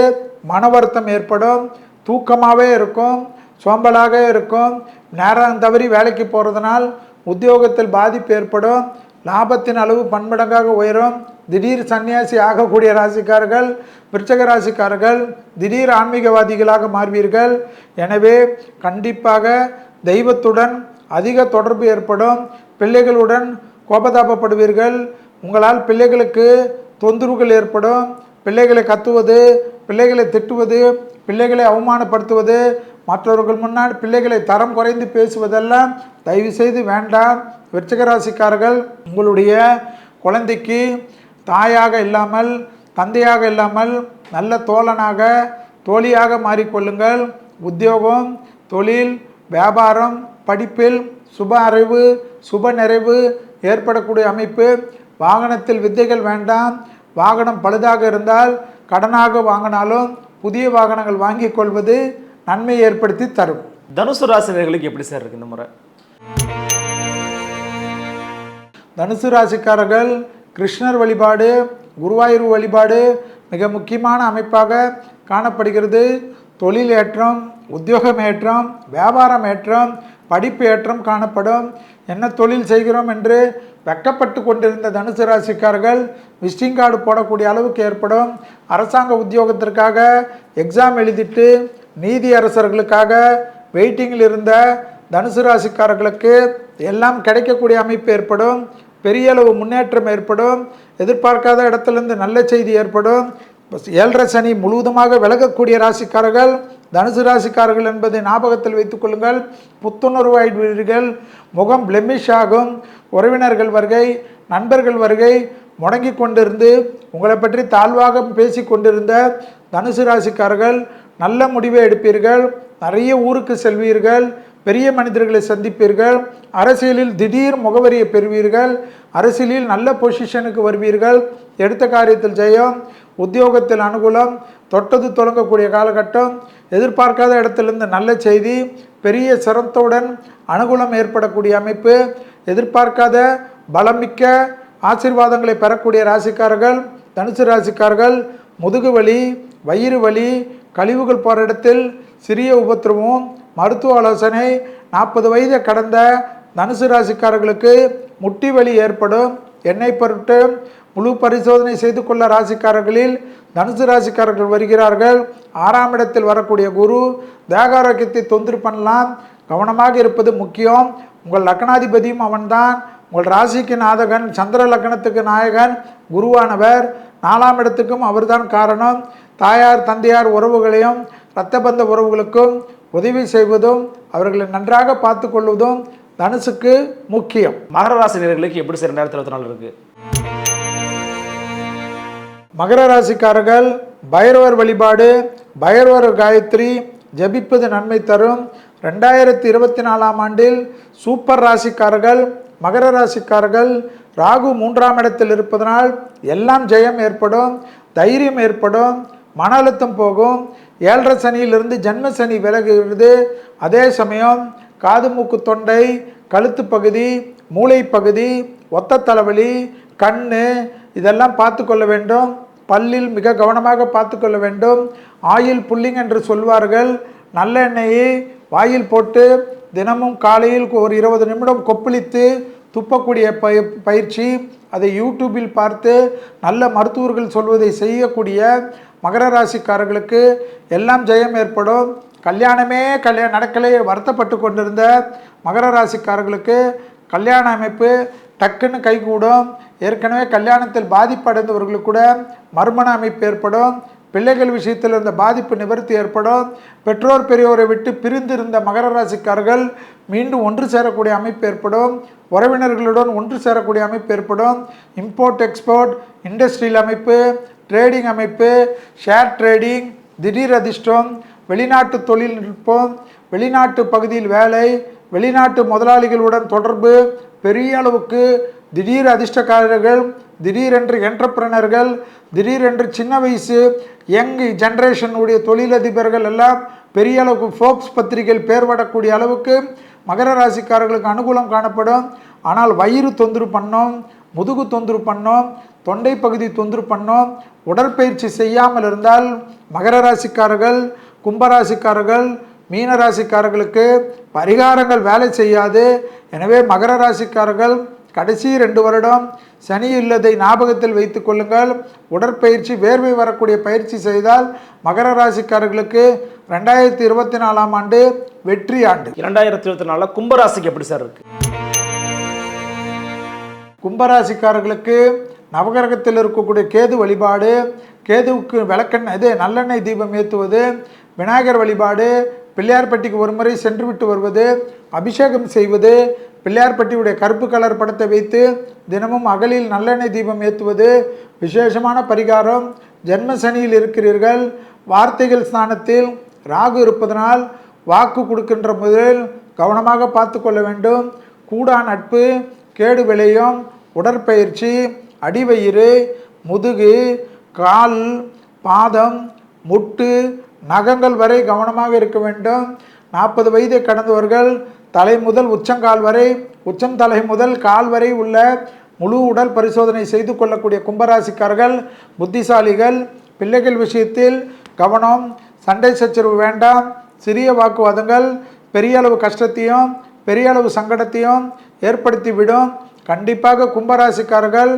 மன வருத்தம் ஏற்படும். தூக்கமாகவே இருக்கும். சோம்பலாக இருக்கும். நேரம் தவறி வேலைக்கு போகிறதுனால் உத்தியோகத்தில் பாதிப்பு ஏற்படும். லாபத்தின் அளவு பன்மடங்காக உயரும். திடீர் சன்னியாசி ஆகக்கூடிய ராசிக்காரர்கள் விருச்சிக ராசிக்காரர்கள் திடீர் ஆன்மீகவாதிகளாக மாறுவீர்கள். எனவே கண்டிப்பாக தெய்வத்துடன் அதிக தொடர்பு ஏற்படும். பிள்ளைகளுடன் கோபதாபப்படுவீர்கள். உங்களால் பிள்ளைகளுக்கு தொந்தரவுகள் ஏற்படும். பிள்ளைகளை கத்துவது, பிள்ளைகளை திட்டுவது, பிள்ளைகளை அவமானப்படுத்துவது, மற்றவர்கள் முன்னாடி பிள்ளைகளை தரம் குறைந்து பேசுவதெல்லாம் தயவு செய்து வேண்டாம். விருச்சிக ராசிக்காரர்கள் உங்களுடைய குழந்தைக்கு தாயாக இல்லாமல் தந்தையாக இல்லாமல் நல்ல தோழனாக தோழியாக மாறிக்கொள்ளுங்கள். உத்தியோகம், தொழில், வியாபாரம், படிப்பில் சுப அறிவு சுப நிறைவு ஏற்படக்கூடிய அமைப்பு. வாகனத்தில் வித்தைகள் வேண்டாம். வாகனம் பழுதாக இருந்தால் கடனாக வாங்கினாலும் புதிய வாகனங்கள் வாங்கி கொள்வது நன்மை ஏற்படுத்தி தரும்.
தனுசு ராசினர்களுக்கு எப்படி சார் இருக்கு இந்த முறை?
தனுசு ராசிக்காரர்கள் கிருஷ்ணர் வழிபாடு, குருவாயூர் வழிபாடு மிக முக்கியமான அமைப்பாக காணப்படுகிறது. தொழில் ஏற்றம், உத்தியோகம் ஏற்றம், வியாபாரம் ஏற்றம், படிப்பு ஏற்றம் காணப்படும். என்ன தொழில் செய்கிறோம் என்று வெட்கப்பட்டு கொண்டிருந்த தனுசு ராசிக்காரர்கள் விசிட்டிங் கார்டு போடக்கூடிய அளவுக்கு ஏற்படும். அரசாங்க உத்தியோகத்திற்காக எக்ஸாம் எழுதிட்டு நீதி அரசர்களுக்காக வெயிட்டிங்கில் இருந்த தனுசு ராசிக்காரர்களுக்கு எல்லாம் கிடைக்கக்கூடிய அமைப்பு ஏற்படும். பெரிய அளவு முன்னேற்றம் ஏற்படும். எதிர்பார்க்காத இடத்துலேருந்து நல்ல செய்தி ஏற்படும். 7.5 சனி முழுவதுமாக விலகக்கூடிய ராசிக்காரர்கள் தனுசு ராசிக்காரர்கள் என்பதை ஞாபகத்தில் வைத்துக் கொள்ளுங்கள். புத்துணர்வு ஆயிடுவீர்கள். முகம் பிளெமிஷ் ஆகும். உறவினர்கள் வருகை, நண்பர்கள் வருகை முடங்கி கொண்டிருந்து உங்களை பற்றி தாழ்வாக பேசி கொண்டிருந்த தனுசு ராசிக்காரர்கள் நல்ல முடிவை எடுப்பீர்கள். நிறைய ஊருக்கு செல்வீர்கள். பெரிய மனிதர்களை சந்திப்பீர்கள். அரசியலில் திடீர் முகவரியை பெறுவீர்கள். அரசியலில் நல்ல பொசிஷனுக்கு வருவீர்கள். எடுத்த காரியத்தில் ஜெயம், உத்தியோகத்தில் அனுகூலம், தொட்டது தொடங்கக்கூடிய காலகட்டம், எதிர்பார்க்காத இடத்திலிருந்து நல்ல செய்தி, பெரிய சிரமத்துடன் அனுகூலம் ஏற்படக்கூடிய அமைப்பு, எதிர்பார்க்காத பலமிக்க ஆசீர்வாதங்களை பெறக்கூடிய ராசிக்காரர்கள் தனுசு ராசிக்காரர்கள். முதுகு வலி, வயிறு வலி, கழிவுகள் போகிற இடத்தில் சிறிய உபத்திரவம், மருத்துவ ஆலோசனை. 40 வயதை கடந்த தனுசு ராசிக்காரர்களுக்கு முட்டி வலி ஏற்படும். எண்ணெய் பொருட்டு முழு பரிசோதனை செய்து கொள்ள ராசிக்காரர்களில் தனுசு ராசிக்காரர்கள் வருகிறார்கள். 6ஆம் இடத்தில் வரக்கூடிய குரு தேக ஆரோக்கியத்தை தொந்தரவு பண்ணலாம். கவனமாக இருப்பது முக்கியம். உங்கள் லக்னாதிபதியும் அவன்தான். உங்கள் ராசிக்கு நாதகன், சந்திர லக்னத்துக்கு நாயகன் குருவானவர். 4ஆம் இடத்துக்கும் அவர்தான் காரணம். தாயார் தந்தையார் உறவுகளையும் இரத்த பந்த உறவுகளுக்கும் உதவி செய்வதும் அவர்களை நன்றாக பார்த்து கொள்வதும் தனுசுக்கு முக்கியம்.
மகர ராசி நேயர்களுக்கு எப்படி சார் 2024 இருக்கு?
மகர ராசிக்காரர்கள் பைரவர் வழிபாடு, பைரவர் காயத்ரி ஜபிப்பது நன்மை தரும். 2024ஆம் ஆண்டில் சூப்பர் ராசிக்காரர்கள் மகர ராசிக்காரர்கள் ராகு 3ஆம் இடத்தில் இருப்பதனால் எல்லாம் ஜெயம் ஏற்படும், தைரியம் ஏற்படும், மன அழுத்தம் போகும். 7.5 சனியிலிருந்து ஜென்ம சனி விலகுகிறது. அதே சமயம் காது மூக்கு தொண்டை கழுத்து பகுதி மூளை பகுதி ஒத்த தலைவலி கண்ணு இதெல்லாம் பார்த்து கொள்ள வேண்டும். பல்லில் மிக கவனமாக பார்த்து கொள்ள வேண்டும். ஆயில் புல்லிங் என்று சொல்வார்கள். நல்ல எண்ணெயை வாயில் போட்டு தினமும் காலையில் ஒரு 20 நிமிடம் கொப்பளித்து துப்பக்கூடிய பயிற்சி, அதை யூடியூபில் பார்த்து நல்ல மருத்துவர்கள் சொல்வதை செய்யக்கூடிய மகர ராசிக்காரர்களுக்கு எல்லாம் ஜெயம் ஏற்படும். கல்யாணமே நடக்கலை வருத்தப்பட்டு கொண்டிருந்த மகர ராசிக்காரர்களுக்கு கல்யாண அமைப்பு டக்குன்னு கைகூடும். ஏற்கனவே கல்யாணத்தில் பாதிப்படைந்தவர்களுக்கு கூட மறுமண அமைப்பு ஏற்படும். பிள்ளைகள் விஷயத்தில் இருந்த பாதிப்பு நிவர்த்தி ஏற்படும். பெற்றோர் பெரியோரை விட்டு பிரிந்திருந்த மகர ராசிக்காரர்கள் மீண்டும் ஒன்று சேரக்கூடிய அமைப்பு ஏற்படும். உறவினர்களுடன் ஒன்று சேரக்கூடிய அமைப்பு ஏற்படும். இம்போர்ட் எக்ஸ்போர்ட் இண்டஸ்ட்ரியல் அமைப்பு, ட்ரேடிங் அமைப்பு, ஷேர் ட்ரேடிங், திடீர் அதிர்ஷ்டம், வெளிநாட்டு தொழில்நுட்பம், வெளிநாட்டு பகுதியில் வேலை, வெளிநாட்டு முதலாளிகளுடன் தொடர்பு, பெரிய அளவுக்கு திடீர் அதிர்ஷ்டக்காரர்கள், திடீரென்று என்டர்பிரனர்கள், திடீரென்று சின்ன வயசு யங் ஜென்ரேஷனுடைய தொழிலதிபர்கள் எல்லாம் பெரிய அளவுக்கு ஃபோர்ப்ஸ் பத்திரிகைகள் பேர்படக்கூடிய அளவுக்கு மகர ராசிக்காரர்களுக்கு அனுகூலம் காணப்படும். ஆனால் வயிறு தொந்தரவு பண்ணோம், முதுகு தொந்தரவு பண்ணோம், தொண்டை பகுதி தொந்தரவு பண்ணோம். உடற்பயிற்சி செய்யாமல் இருந்தால் மகர ராசிக்காரர்கள், கும்பராசிக்காரர்கள், மீன ராசிக்காரர்களுக்கு பரிகாரங்கள் வேலை செய்யாது. எனவே மகர ராசிக்காரர்கள் கடைசி 2 வருடம் சனி உள்ளதை ஞாபகத்தில் வைத்துக் கொள்ளுங்கள். உடற்பயிற்சி வேர்வை வரக்கூடிய பயிற்சி செய்தால் மகர ராசிக்காரர்களுக்கு 2024ஆம் ஆண்டு வெற்றி ஆண்டு.
2024 கும்பராசிக்கு எப்படி சார் இருக்கு?
கும்பராசிக்காரர்களுக்கு நவகிரகத்தில் இருக்கக்கூடிய கேது வழிபாடு, கேதுவுக்கு விளக்கெண்ணெய் நல்லெண்ணெய் தீபம் ஏற்றுவது, விநாயகர் வழிபாடு, பிள்ளையார்பட்டிக்கு ஒரு முறை சென்று விட்டு வருவது, அபிஷேகம் செய்வது, பிள்ளையார்பட்டியுடைய கருப்பு கலர் படத்தை வைத்து தினமும் அகலில் நல்லெண்ணெய் தீபம் ஏற்றுவது விசேஷமான பரிகாரம். ஜென்ம சனியில் இருக்கிறீர்கள். வார்த்தைகள் ஸ்தானத்தில் ராகு இருப்பதனால் வாக்கு கொடுக்கின்ற முதலில் கவனமாக பார்த்து கொள்ள வேண்டும். கூடா நட்பு கேடு விளையும். உடற்பயிற்சி, அடிவயிறு, முதுகு, கால், பாதம், முட்டு, நகங்கள் வரை கவனமாக இருக்க வேண்டும். 40 வயதை கடந்தவர்கள் தலை முதல் உச்சங்கால் வரை, உச்சம் தலை முதல் கால் வரை உள்ள முழு உடல் பரிசோதனை செய்து கொள்ளக்கூடிய கும்பராசிக்காரர்கள் புத்திசாலிகள். பிள்ளைகள் விஷயத்தில் கவனம். சண்டை சச்சரவு வேண்டாம். சிறிய வாக்குவாதங்கள் பெரிய அளவு கஷ்டத்தையும் பெரிய அளவு சங்கடத்தையும் ஏற்படுத்திவிடும். கண்டிப்பாக கும்பராசிக்காரர்கள்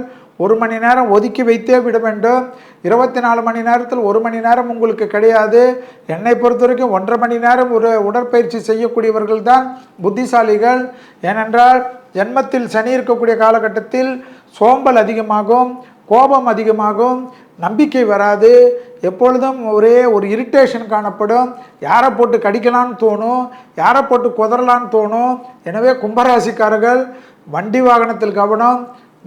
1 மணி நேரம் ஒதுக்கி வைத்தே விட வேண்டும். 24 மணி நேரத்தில் 1 மணி நேரம் உங்களுக்கு கிடையாது. என்னை பொறுத்த வரைக்கும் 1.5 மணி நேரம் ஒரு உடற்பயிற்சி செய்யக்கூடியவர்கள் தான் புத்திசாலிகள். ஏனென்றால் ஜென்மத்தில் சனி இருக்கக்கூடிய காலகட்டத்தில் சோம்பல் அதிகமாகும், கோபம் அதிகமாகும், நம்பிக்கை வராது. எப்பொழுதும் ஒரே ஒரு இரிட்டேஷன் காணப்படும். யாரை போட்டு கடிக்கலான்னு தோணும், யாரை போட்டு குதறலான்னு தோணும். எனவே கும்பராசிக்காரர்கள் வண்டி வாகனத்தில் கவனம்,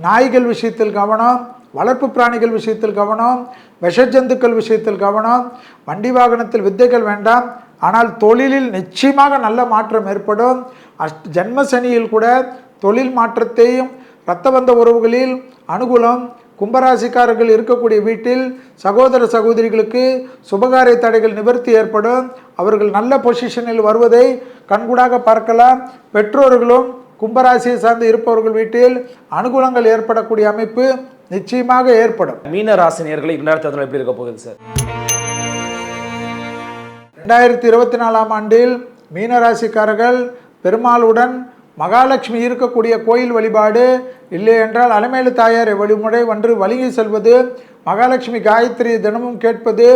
நாய்கள் விஷயத்தில் கவனம், வளர்ப்பு பிராணிகள் விஷயத்தில் கவனம், விஷஜந்துக்கள் விஷயத்தில் கவனம். வண்டி வாகனத்தில் வித்தைகள் வேண்டாம். ஆனால் தொழிலில் நிச்சயமாக நல்ல மாற்றம் ஏற்படும். ஜென்ம சனியில் கூட தொழில் மாற்றத்தையும் இரத்த பந்த உறவுகளில் அனுகூலம். கும்பராசிக்காரர்கள் இருக்கக்கூடிய வீட்டில் சகோதர சகோதரிகளுக்கு சுபகாரிய தடைகள் நிவர்த்தி ஏற்படும். அவர்கள் நல்ல பொசிஷனில் வருவதை கண்கூடாக பார்க்கலாம். பெற்றோர்களும் கும்பராசியை சார்ந்து இருப்பவர்கள் வீட்டில் அனுகூலங்கள் ஏற்படக்கூடிய அமைப்பு நிச்சயமாக ஏற்படும்.
மீன ராசினியர்களை இந்நேரத்தில் எப்படி இருக்க போகுது சார்?
2024ஆம் ஆண்டில் மீனராசிக்காரர்கள் பெருமாளுடன் மகாலட்சுமி இருக்கக்கூடிய கோயில் வழிபாடு, இல்லை என்றால் அலமேலு தாயாரை வழிமுறை ஒன்று வலிங்கி செல்வது, மகாலட்சுமி காயத்ரி தினமும் கேட்பது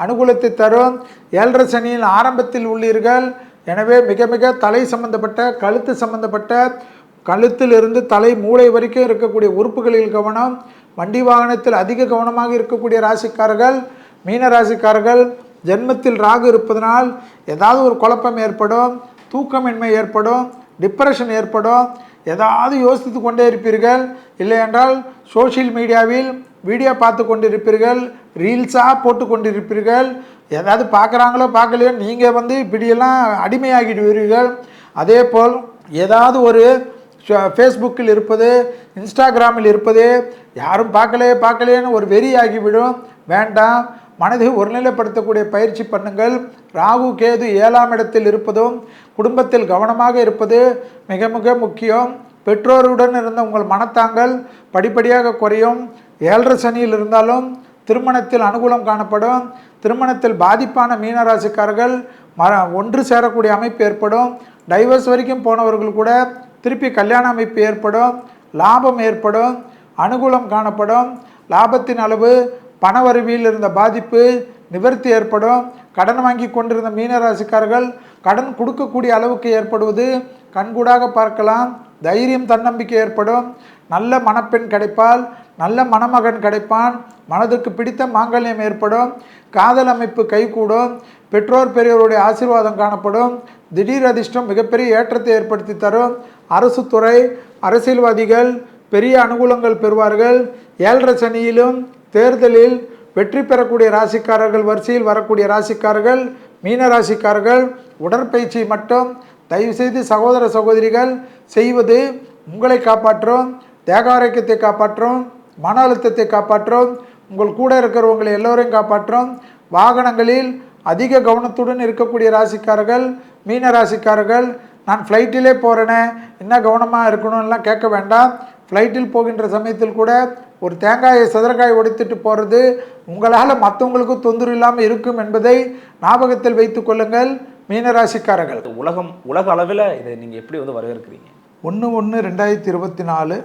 அனுகூலத்தை தரும். 7.5 சனியில் ஆரம்பத்தில் உள்ளீர்கள். எனவே மிக மிக தலை சம்பந்தப்பட்ட, கழுத்து சம்பந்தப்பட்ட, கழுத்திலிருந்து தலை மூளை வரைக்கும் இருக்கக்கூடிய உறுப்புகளில் கவனம். வண்டி வாகனத்தில் அதிக கவனமாக இருக்கக்கூடிய ராசிக்காரர்கள் மீன ராசிக்காரர்கள். ஜென்மத்தில் ராகு இருப்பதனால் ஏதாவது ஒரு குழப்பம் ஏற்படும், தூக்கமின்மை ஏற்படும், டிப்ரெஷன் ஏற்படும். ஏதாவது யோசித்து கொண்டே இருப்பீர்கள். இல்லை என்றால் சோஷியல் மீடியாவில் வீடியோ பார்த்து கொண்டிருப்பீர்கள், ரீல்ஸாக போட்டு கொண்டிருப்பீர்கள். ஏதாவது பார்க்குறாங்களோ பார்க்கலையோ நீங்கள் இப்படியெல்லாம் அடிமையாகிடுவீர்கள். அதே போல் ஏதாவது ஒரு ஃபேஸ்புக்கில் இருப்பது, இன்ஸ்டாகிராமில் இருப்பது, யாரும் பார்க்கலையேன்னு ஒரு வெறி ஆகிவிடும். வேண்டாம். மனதை ஒருநிலைப்படுத்தக்கூடிய பயிற்சி பண்ணுங்கள். ராகு கேது 7ஆம் இடத்தில் இருப்பதும் குடும்பத்தில் கவனமாக இருப்பது மிக மிக முக்கியம். பெற்றோருடன் இருந்த உங்கள் மனத்தாங்கள் படிப்படியாக குறையும். 7.5 சனியில் இருந்தாலும் திருமணத்தில் அனுகூலம் காணப்படும். திருமணத்தில் பாதிப்பான மீனராசிக்காரர்கள் ஒன்று சேரக்கூடிய அமைப்பு ஏற்படும். டைவர்ஸ் வரைக்கும் போனவர்கள் கூட திருப்பி கல்யாண அமைப்பு ஏற்படும். லாபம் ஏற்படும், அனுகூலம் காணப்படும். லாபத்தின் அளவு, பண வருவியில் இருந்த பாதிப்பு நிவர்த்தி ஏற்படும். கடன் வாங்கி கொண்டிருந்த மீனராசிக்காரர்கள் கடன் கொடுக்கக்கூடிய அளவுக்கு ஏற்படுவது கண்கூடாக பார்க்கலாம். தைரியம், தன்னம்பிக்கை ஏற்படும். நல்ல மணப்பெண் கிடைப்பால், நல்ல மணமகன் கிடைப்பான். மனதுக்கு பிடித்த மாங்கல்யம் ஏற்படும். காதல் அமைப்பு கைகூடும். பெற்றோர் பெரியோருடைய ஆசீர்வாதம் காணப்படும். திடீர் அதிர்ஷ்டம் மிகப்பெரிய ஏற்றத்தை ஏற்படுத்தி தரும். அரசு துறை, அரசியல்வாதிகள் பெரிய அனுகூலங்கள் பெறுவார்கள். 7.5 சனியிலும் தேர்தலில் வெற்றி பெறக்கூடிய ராசிக்காரர்கள் வரிசையில் வரக்கூடிய ராசிக்காரர்கள் மீன ராசிக்காரர்கள். உடற்பயிற்சி மட்டும் தயவுசெய்து சகோதர சகோதரிகள் செய்வது உங்களை காப்பாற்றும், தேக ஆரோக்கியத்தை காப்பாற்றும், மன அழுத்தத்தை காப்பாற்றும், உங்கள் கூட இருக்கிறவங்களை எல்லோரையும் காப்பாற்றும். வாகனங்களில் அதிக கவனத்துடன் இருக்கக்கூடிய ராசிக்காரர்கள் மீன ராசிக்காரர்கள். நான் ஃப்ளைட்டிலே போகிறேனே, என்ன கவனமாக இருக்கணும்லாம் கேட்க வேண்டாம். ஃப்ளைட்டில் போகின்ற சமயத்தில் கூட ஒரு தேங்காயை சதுரக்காய் உடைத்துட்டு போகிறது உங்களால் மற்றவங்களுக்கும் தொந்தரவு இல்லாமல் இருக்கும் என்பதை ஞாபகத்தில் வைத்துக் கொள்ளுங்கள் மீனராசிக்காரர்கள்.
உலக அளவில் இதை நீங்கள் எப்படி வரவேற்கிறீங்க?
1/1/2024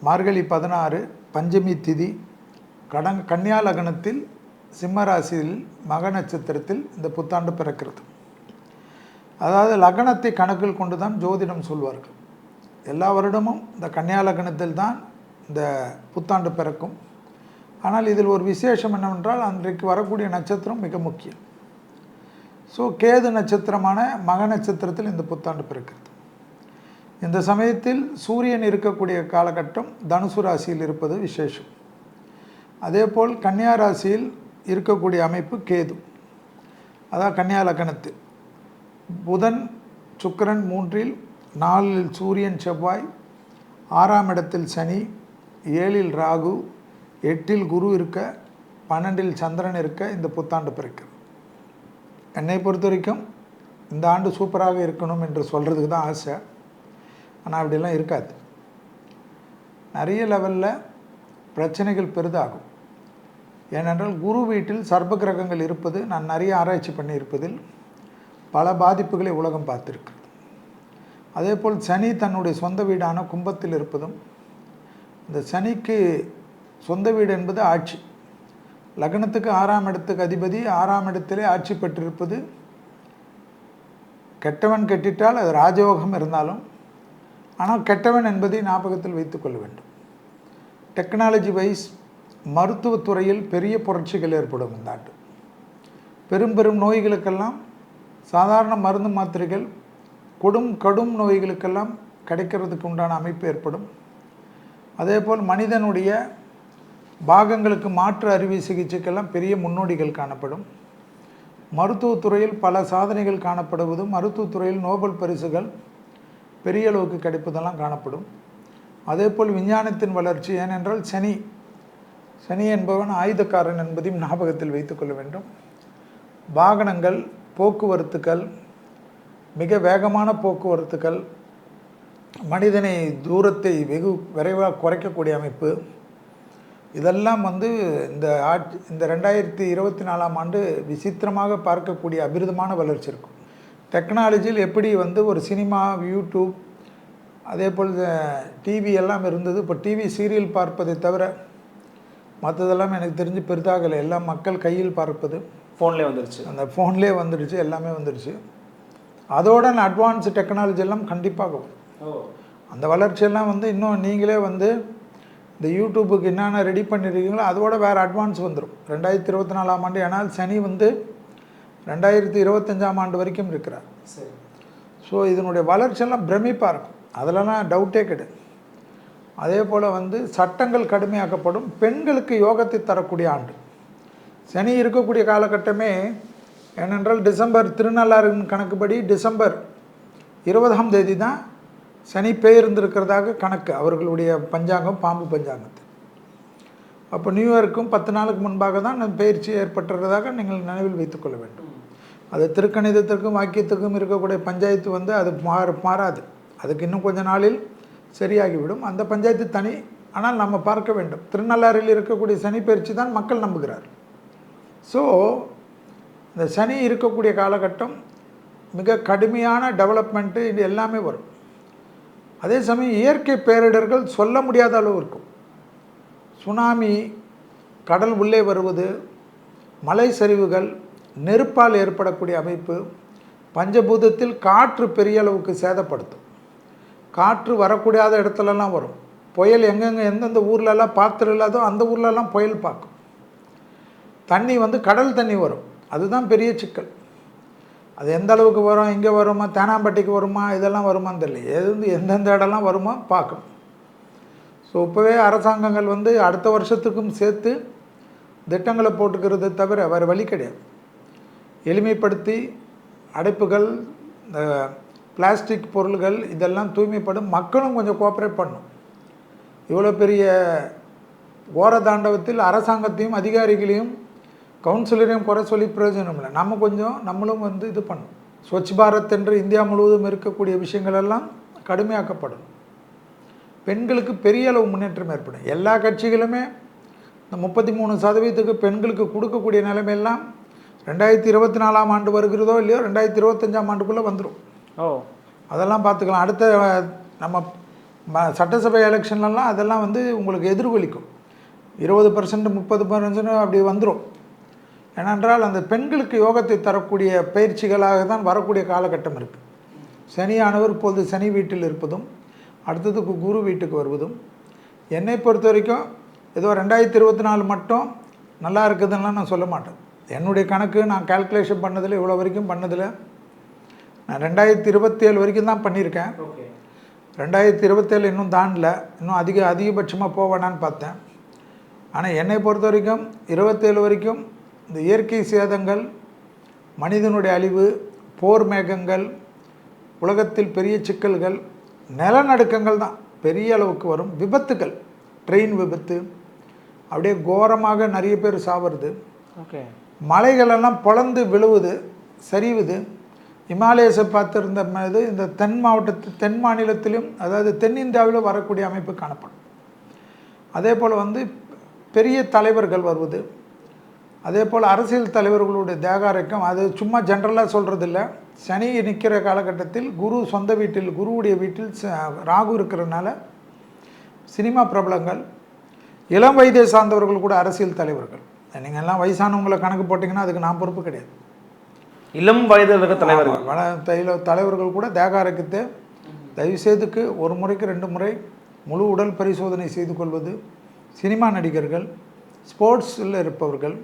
மார்கழி 16 பஞ்சமி திதி கன்னியா லக்னத்தில் சிம்ம ராசியில் மக நட்சத்திரத்தில் இந்த புத்தாண்டு பிறக்கிறது. அதாவது லக்னத்தை கணக்கில் கொண்டு தான் ஜோதிடம் சொல்வார்கள். எல்லா வருடமும் இந்த கன்னியா லக்னத்தில் தான் இந்த புத்தாண்டு பிறக்கும். ஆனால் இதில் ஒரு விசேஷம் என்னவென்றால் அன்றைக்கு வரக்கூடிய நட்சத்திரம் மிக முக்கியம். ஸோ கேது நட்சத்திரமான மக நட்சத்திரத்தில் இந்த புத்தாண்டு பிறக்கிறது. இந்த சமயத்தில் சூரியன் இருக்கக்கூடிய காலகட்டம் தனுசு ராசியில் இருப்பது விசேஷம். அதேபோல் கன்னியா ராசியில் இருக்கக்கூடிய அமைப்பு கேது, அதான் கன்னியா லக்னத்தில் புதன் சுக்கிரன் 3, 4 சூரியன் செவ்வாய், 6ஆம் இடத்தில் சனி, 7 ராகு, 8 குரு இருக்க, 12 சந்திரன் இருக்க இந்த புத்தாண்டு பிறக்கிறது. என்னை பொறுத்த வரைக்கும் இந்த ஆண்டு சூப்பராக இருக்கணும் என்று சொல்கிறதுக்கு தான் ஆசை. ஆனால் அப்படிலாம் இருக்காது. நிறைய லெவலில் பிரச்சனைகள் பெரிதாகும். ஏனென்றால் குரு வீட்டில் சர்ப்ப கிரகங்கள் இருப்பது நான் நிறைய ஆராய்ச்சி பண்ணியிருப்பதில் பல பாதிப்புகளை உலகம் பார்த்துருக்கிறது. அதேபோல் சனி தன்னுடைய சொந்த வீடான கும்பத்தில் இருப்பதும், இந்த சனிக்கு சொந்த வீடு என்பது ஆட்சி. லக்னத்துக்கு 6ஆம் இடத்துக்கு அதிபதி 6ஆம் இடத்திலே ஆட்சி பெற்றிருப்பது. கெட்டவன் கெட்டிட்டால் அது ராஜயோகம் இருந்தாலும், ஆனால் கெட்டவன் என்பதை ஞாபகத்தில் வைத்துக்கொள்ள வேண்டும். டெக்னாலஜி வைஸ் மருத்துவத்துறையில் பெரிய புரட்சிகள் ஏற்படும் இந்த ஆண்டு. பெரும் பெரும் நோய்களுக்கெல்லாம் சாதாரண மருந்து மாத்திரைகள், கடும் நோய்களுக்கெல்லாம் கிடைக்கிறதுக்கு உண்டான அமைப்பு ஏற்படும். அதேபோல் மனிதனுடைய பாகங்களுக்கு மாற்று அறுவை சிகிச்சைக்கெல்லாம் பெரிய முன்னோடிகள் காணப்படும். மருத்துவத்துறையில் பல சாதனைகள் காணப்படுவதும், மருத்துவத்துறையில் நோபல் பரிசுகள் பெரிய அளவுக்கு கிடைப்பதெல்லாம் காணப்படும். அதேபோல் விஞ்ஞானத்தின் வளர்ச்சி, ஏனென்றால் சனி என்பவன் ஆயுதக்காரன் என்பதையும் ஞாபகத்தில் வைத்துக்கொள்ள வேண்டும். வாகனங்கள், போக்குவரத்துக்கள், மிக வேகமான போக்குவரத்துக்கள், மனிதனை தூரத்தை வெகு விரைவாக குறைக்கக்கூடிய அமைப்பு, இதெல்லாம் இந்த 2024ஆம் ஆண்டு விசித்திரமாக பார்க்கக்கூடிய அபிரிதமான வளர்ச்சி இருக்கும். டெக்னாலஜியில் எப்படி ஒரு சினிமா, யூடியூப், அதே போல் டிவி எல்லாம் இருந்தது. இப்போ டிவி சீரியல் பார்ப்பதை தவிர மற்றதெல்லாம் எனக்கு தெரிஞ்சு பெரிதாகலை. எல்லாம் மக்கள் கையில் பார்ப்பது,
ஃபோன்லேயே வந்துடுச்சு. அந்த
ஃபோன்லேயே வந்துடுச்சு, எல்லாமே வந்துடுச்சு. அதோட அட்வான்ஸ் டெக்னாலஜி எல்லாம் கண்டிப்பாக வரும். அந்த வளர்ச்சியெல்லாம் இன்னும் நீங்களே இந்த யூடியூப்புக்கு என்னென்ன ரெடி பண்ணியிருக்கீங்களோ அதோட வேறு அட்வான்ஸ் வந்துடும் 2024ஆம் ஆண்டு. ஏன்னால் சனி 2025ஆம் ஆண்டு வரைக்கும் இருக்கிறார்.
சரி.
ஸோ இதனுடைய வளர்ச்சியெல்லாம் பிரமிப்பாக இருக்கும், அதிலலாம் டவுட்டே கிடையாது. அதே போல் சட்டங்கள் கடுமையாக்கப்படும். பெண்களுக்கு யோகத்தை தரக்கூடிய ஆண்டு சனி இருக்கக்கூடிய காலகட்டமே. ஏனென்றால் டிசம்பர் திருநள்ளாறின் கணக்குப்படி டிசம்பர் 20ஆம் தேதி தான் சனி பெயர்ந்திருக்கிறதாக கணக்கு, அவர்களுடைய பஞ்சாங்கம், பாம்பு பஞ்சாங்கத்து. அப்போ நியூ இயருக்கும் 10 நாளுக்கு முன்பாக தான் பயிற்சி ஏற்பட்டுறதாக நீங்கள் நினைவில் வைத்துக்கொள்ள வேண்டும். அது திருக்கணிதத்திற்கும் வாக்கியத்துக்கும் இருக்கக்கூடிய பஞ்சாயத்து அது மாறாது. அதுக்கு இன்னும் கொஞ்ச நாளில் சரியாகிவிடும். அந்த பஞ்சாயத்து தனி. ஆனால் நம்ம பார்க்க வேண்டும், திருநள்ளாறில் இருக்கக்கூடிய சனி பயிற்சி தான் மக்கள் நம்புகிறார். ஸோ இந்த சனி இருக்கக்கூடிய காலகட்டம் மிக கடுமையான டெவலப்மெண்ட்டு, இது எல்லாமே வரும். அதே சமயம் இயற்கை பேரிடர்கள் சொல்ல முடியாத அளவு இருக்கும். சுனாமி, கடல் உள்ளே வருவது, மலை சரிவுகள், நெருப்பால் ஏற்படக்கூடிய அமைப்பு, பஞ்சபூதத்தில் காற்று பெரிய அளவுக்கு சேதப்படுத்தும். காற்று வரக்கூடாத இடத்துலலாம் வரும். புயல் எங்கெங்கே எந்தெந்த ஊர்லெல்லாம் பார்த்துட்டு இல்லாதோ அந்த ஊர்லெல்லாம் புயல் பார்க்கும். தண்ணி கடல் தண்ணி வரும். அதுதான் பெரிய சிக்கல். அது எந்த அளவுக்கு வரும், இங்கே வருமா, தேனாம்பட்டிக்கு வருமா, இதெல்லாம் வருமான்னு தெரியல. எந்தெந்த இடம்லாம் வருமா பார்க்கணும். ஸோ இப்போவே அரசாங்கங்கள் அடுத்த வருஷத்துக்கும் சேர்த்து திட்டங்களை போட்டுக்கிறது தவிர வேறு வழி கிடையாது. எளிமைப்படுத்தி அடைப்புகள், இந்த பிளாஸ்டிக் பொருள்கள் இதெல்லாம் தூய்மைப்படும். மக்களும் கொஞ்சம் கோஆப்ரேட் பண்ணணும். இவ்வளோ பெரிய ஓர தாண்டவத்தில் அரசாங்கத்தையும் அதிகாரிகளையும் கவுன்சிலரையும் குறை சொல்லி பிரயோஜனம் இல்லை. நம்மளும் இது பண்ணணும். ஸ்வச் பாரத் என்று இந்தியா முழுவதும் இருக்கக்கூடிய விஷயங்கள் எல்லாம் கடுமையாக்கப்படும். பெண்களுக்கு பெரிய அளவு முன்னேற்றம் ஏற்படும். எல்லா கட்சிகளுமே இந்த 33% பெண்களுக்கு கொடுக்கக்கூடிய நிலைமையெல்லாம் 2024ஆம் ஆண்டு வருகிறதோ இல்லையோ 2025ஆம் ஆண்டுக்குள்ளே வந்துடும். அதெல்லாம் பார்த்துக்கலாம். அடுத்த நம்ம சட்டசபை எலெக்ஷன்லாம் அதெல்லாம் உங்களுக்கு எதிர்கொலிக்கும். 20% 30% அப்படி வந்துடும். ஏனென்றால் அந்த பெண்களுக்கு யோகத்தை தரக்கூடிய பயிற்சிகளாக தான் வரக்கூடிய காலகட்டம் இருக்குது. சனியானவர் இப்போது சனி வீட்டில் இருப்பதும், அடுத்ததுக்கு குரு வீட்டுக்கு வருவதும், என்னை பொறுத்த வரைக்கும் ஏதோ 2024 மட்டும் நல்லா இருக்குதுன்னா நான் சொல்ல மாட்டேன். என்னுடைய கணக்கு நான் கால்குலேஷன் பண்ணதில் இவ்வளோ வரைக்கும் பண்ணதில் நான் 2027 வரைக்கும் தான் பண்ணியிருக்கேன். 2027 இன்னும் தாண்டல, இன்னும் அதிகபட்சமாக போவேனான்னு பார்த்தேன். ஆனால் என்னை பொறுத்த வரைக்கும் 27 வரைக்கும் இந்த இயற்கை சேதங்கள், மனிதனுடைய அழிவு, போர் மேகங்கள், உலகத்தில் பெரிய சிக்கல்கள், நிலநடுக்கங்கள் தான் பெரிய அளவுக்கு வரும். விபத்துகள், ட்ரெயின் விபத்து, அப்படியே கோரமாக நிறைய பேர் சாவுறது.
ஓகே.
மலைகளெல்லாம் பொளந்து விழுவுது, சரிவுது. இமாலயஸை பார்த்துருந்த இது இந்த தென் மாநிலத்திலும், அதாவது தென்னிந்தியாவிலும் வரக்கூடிய அமைப்பு காணப்படும். அதே போல் பெரிய தலைவர்கள் வருவது, அதே போல் அரசியல் தலைவர்களுடைய தேகாரக்கம். அது சும்மா ஜென்ரலாக சொல்கிறதில்ல. சனி நிற்கிற காலகட்டத்தில் குரு சொந்த வீட்டில், குருவுடைய வீட்டில் ராகு இருக்கிறதுனால சினிமா பிரபலங்கள், இளம் வயதை சார்ந்தவர்கள் கூட அரசியல் தலைவர்கள். நீங்கள் எல்லாம் வயசானவங்களை கணக்கு போட்டிங்கன்னா அதுக்கு நான் பொறுப்பு கிடையாது.
இளம் வயதில் இருக்க தலைவர்கள்
தலைவர்கள் கூட தேகாரக்கத்தை தயவுசெய்துக்கு ஒரு முறைக்கு 2 முறை முழு உடல் பரிசோதனை செய்து கொள்வது. சினிமா நடிகர்கள், ஸ்போர்ட்ஸில் இருப்பவர்கள்,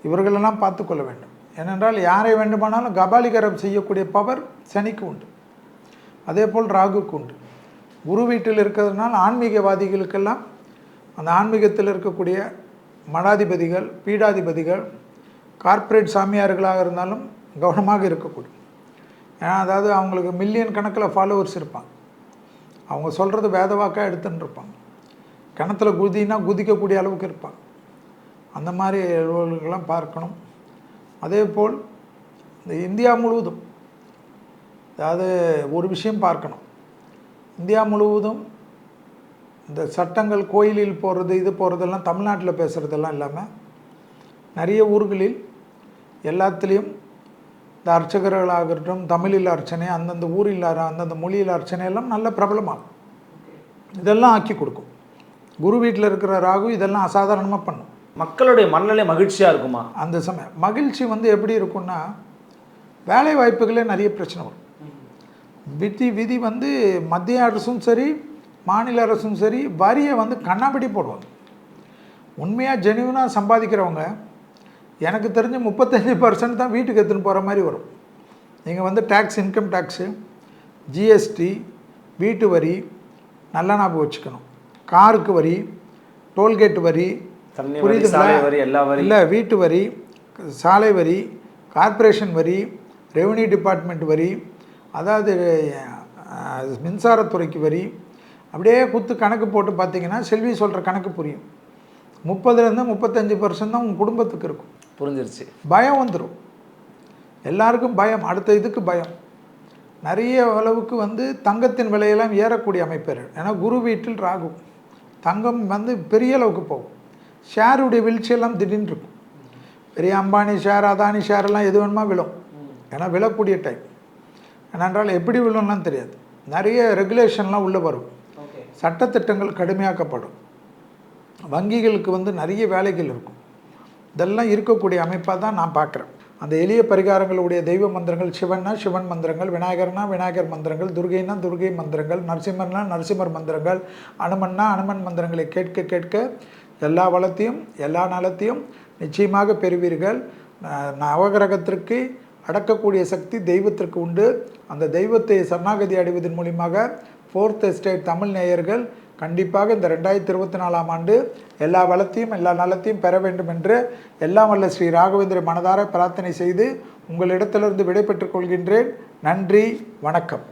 இவர்களெல்லாம் பார்த்து கொள்ள வேண்டும். ஏனென்றால் யாரை வேண்டுமானாலும் கபாலிகரம் செய்யக்கூடிய பவர் சனிக்கு உண்டு, அதே போல் ராகுக்கு உண்டு. குரு வீட்டில் இருக்கிறதுனால ஆன்மீகவாதிகளுக்கெல்லாம் அந்த ஆன்மீகத்தில் இருக்கக்கூடிய மடாதிபதிகள், பீடாதிபதிகள், கார்ப்பரேட் சாமியார்களாக இருந்தாலும் கவனமாக இருக்கக்கூடும். ஏன்னா அதாவது அவங்களுக்கு மில்லியன் கணக்கில் ஃபாலோவர்ஸ் இருப்பாங்க. அவங்க சொல்கிறது வேதவாக்காக எடுத்துன்னு இருப்பாங்க. கிணத்துல குதினா குதிக்கக்கூடிய அளவுக்கு இருப்பாங்க. அந்த மாதிரி அலுவலர்களெலாம் பார்க்கணும். அதே போல் இந்த இந்தியா முழுவதும், அதாவது ஒரு விஷயம் பார்க்கணும், இந்தியா முழுவதும் இந்த சட்டங்கள், கோயிலில் போகிறது, இது போகிறதெல்லாம் தமிழ்நாட்டில் பேசுகிறதெல்லாம் இல்லாமல் நிறைய ஊர்களில் எல்லாத்துலேயும் இந்த அர்ச்சகர்களாகட்டும், தமிழில் அர்ச்சனை, அந்தந்த ஊரில் அந்தந்த மொழியில் அர்ச்சனை எல்லாம் நல்ல பிரபலமாகும். இதெல்லாம் ஆக்கி கொடுக்கும். குரு வீட்டில் இருக்கிற ராகு இதெல்லாம் அசாதாரணமாக பண்ணும்.
மக்களுடைய மனநிலை மகிழ்ச்சியாக இருக்குமா?
அந்த சமயம் மகிழ்ச்சி எப்படி இருக்குன்னா, வேலை வாய்ப்புகளே நிறைய பிரச்சனை வரும். விதி மத்திய அரசும் சரி, மாநில அரசும் சரி, வரியை கண்ணாபிடி போடுவாங்க. உண்மையாக ஜெனியூனாக சம்பாதிக்கிறவங்க எனக்கு தெரிஞ்சு 35% தான் வீட்டுக்கு எடுத்துன்னு போகிற மாதிரி வரும். நீங்கள் டேக்ஸ், இன்கம் டேக்ஸு, ஜிஎஸ்டி, வீட்டு வரி நல்லா ஞாபகம் வச்சுக்கணும். காருக்கு வரி, டோல்கேட் வரி, புரியுதுங்களா? இல்லை, வீட்டு வரி, சாலை வரி, கார்ப்பரேஷன் வரி, ரெவன்யூ டிபார்ட்மெண்ட் வரி, அதாவது மின்சாரத்துறைக்கு வரி, அப்படியே குத்து கணக்கு போட்டு பார்த்தீங்கன்னா செல்வி சொல்கிற கணக்கு புரியும். 30% 35% தான் உங்கள் குடும்பத்துக்கு இருக்கும்.
புரிஞ்சிருச்சு.
பயம் வந்துடும் எல்லாருக்கும். பயம், அடுத்த இதுக்கு பயம். நிறைய அளவுக்கு தங்கத்தின் விலையெல்லாம் ஏறக்கூடிய அமைப்பு. ஏன்னா குரு வீட்டில் ராகு, தங்கம் பெரிய அளவுக்கு போகும். ஷேருடைய வீழ்ச்சியெல்லாம் திடீர்னு இருக்கும். பெரிய அம்பானி ஷேர், அதானி ஷேரெல்லாம் எது வேணுமா விழும். ஏன்னா விழக்கூடிய டைம். ஏனென்றால் எப்படி விழும்லாம் தெரியாது. நிறைய ரெகுலேஷன்லாம் உள்ளே வரும். சட்டத்திட்டங்கள் கடுமையாக்கப்படும். வங்கிகளுக்கு நிறைய வேலைகள் இருக்கும். இதெல்லாம் இருக்கக்கூடிய அமைப்பாக தான் நான் பார்க்குறேன். அந்த எளிய பரிகாரங்களுடைய தெய்வ மந்திரங்கள், சிவன்னா சிவன் மந்திரங்கள், விநாயகர்னா விநாயகர் மந்திரங்கள், துர்கைனா துர்கை மந்திரங்கள், நரசிம்மர்னா நரசிம்மர் மந்திரங்கள், அனுமன்னா அனுமன் மந்திரங்களை கேட்க கேட்க எல்லா வளத்தையும் எல்லா நலத்தையும் நிச்சயமாக பெறுவீர்கள். நவகிரகத்திற்கு அடக்கக்கூடிய சக்தி தெய்வத்திற்கு உண்டு. அந்த தெய்வத்தை சரணாகதி அடைவதன் மூலியமாக 4th எஸ்டேட் தமிழ் நேயர்கள் கண்டிப்பாக இந்த 2024ஆம் ஆண்டு எல்லா வளத்தையும் எல்லா நலத்தையும் பெற வேண்டும் என்று எல்லாம் வல்ல ஸ்ரீ ராகவேந்திர மனதார பிரார்த்தனை செய்து உங்களிடத்திலிருந்து விடை பெற்றுக் கொள்கின்றேன். நன்றி, வணக்கம்.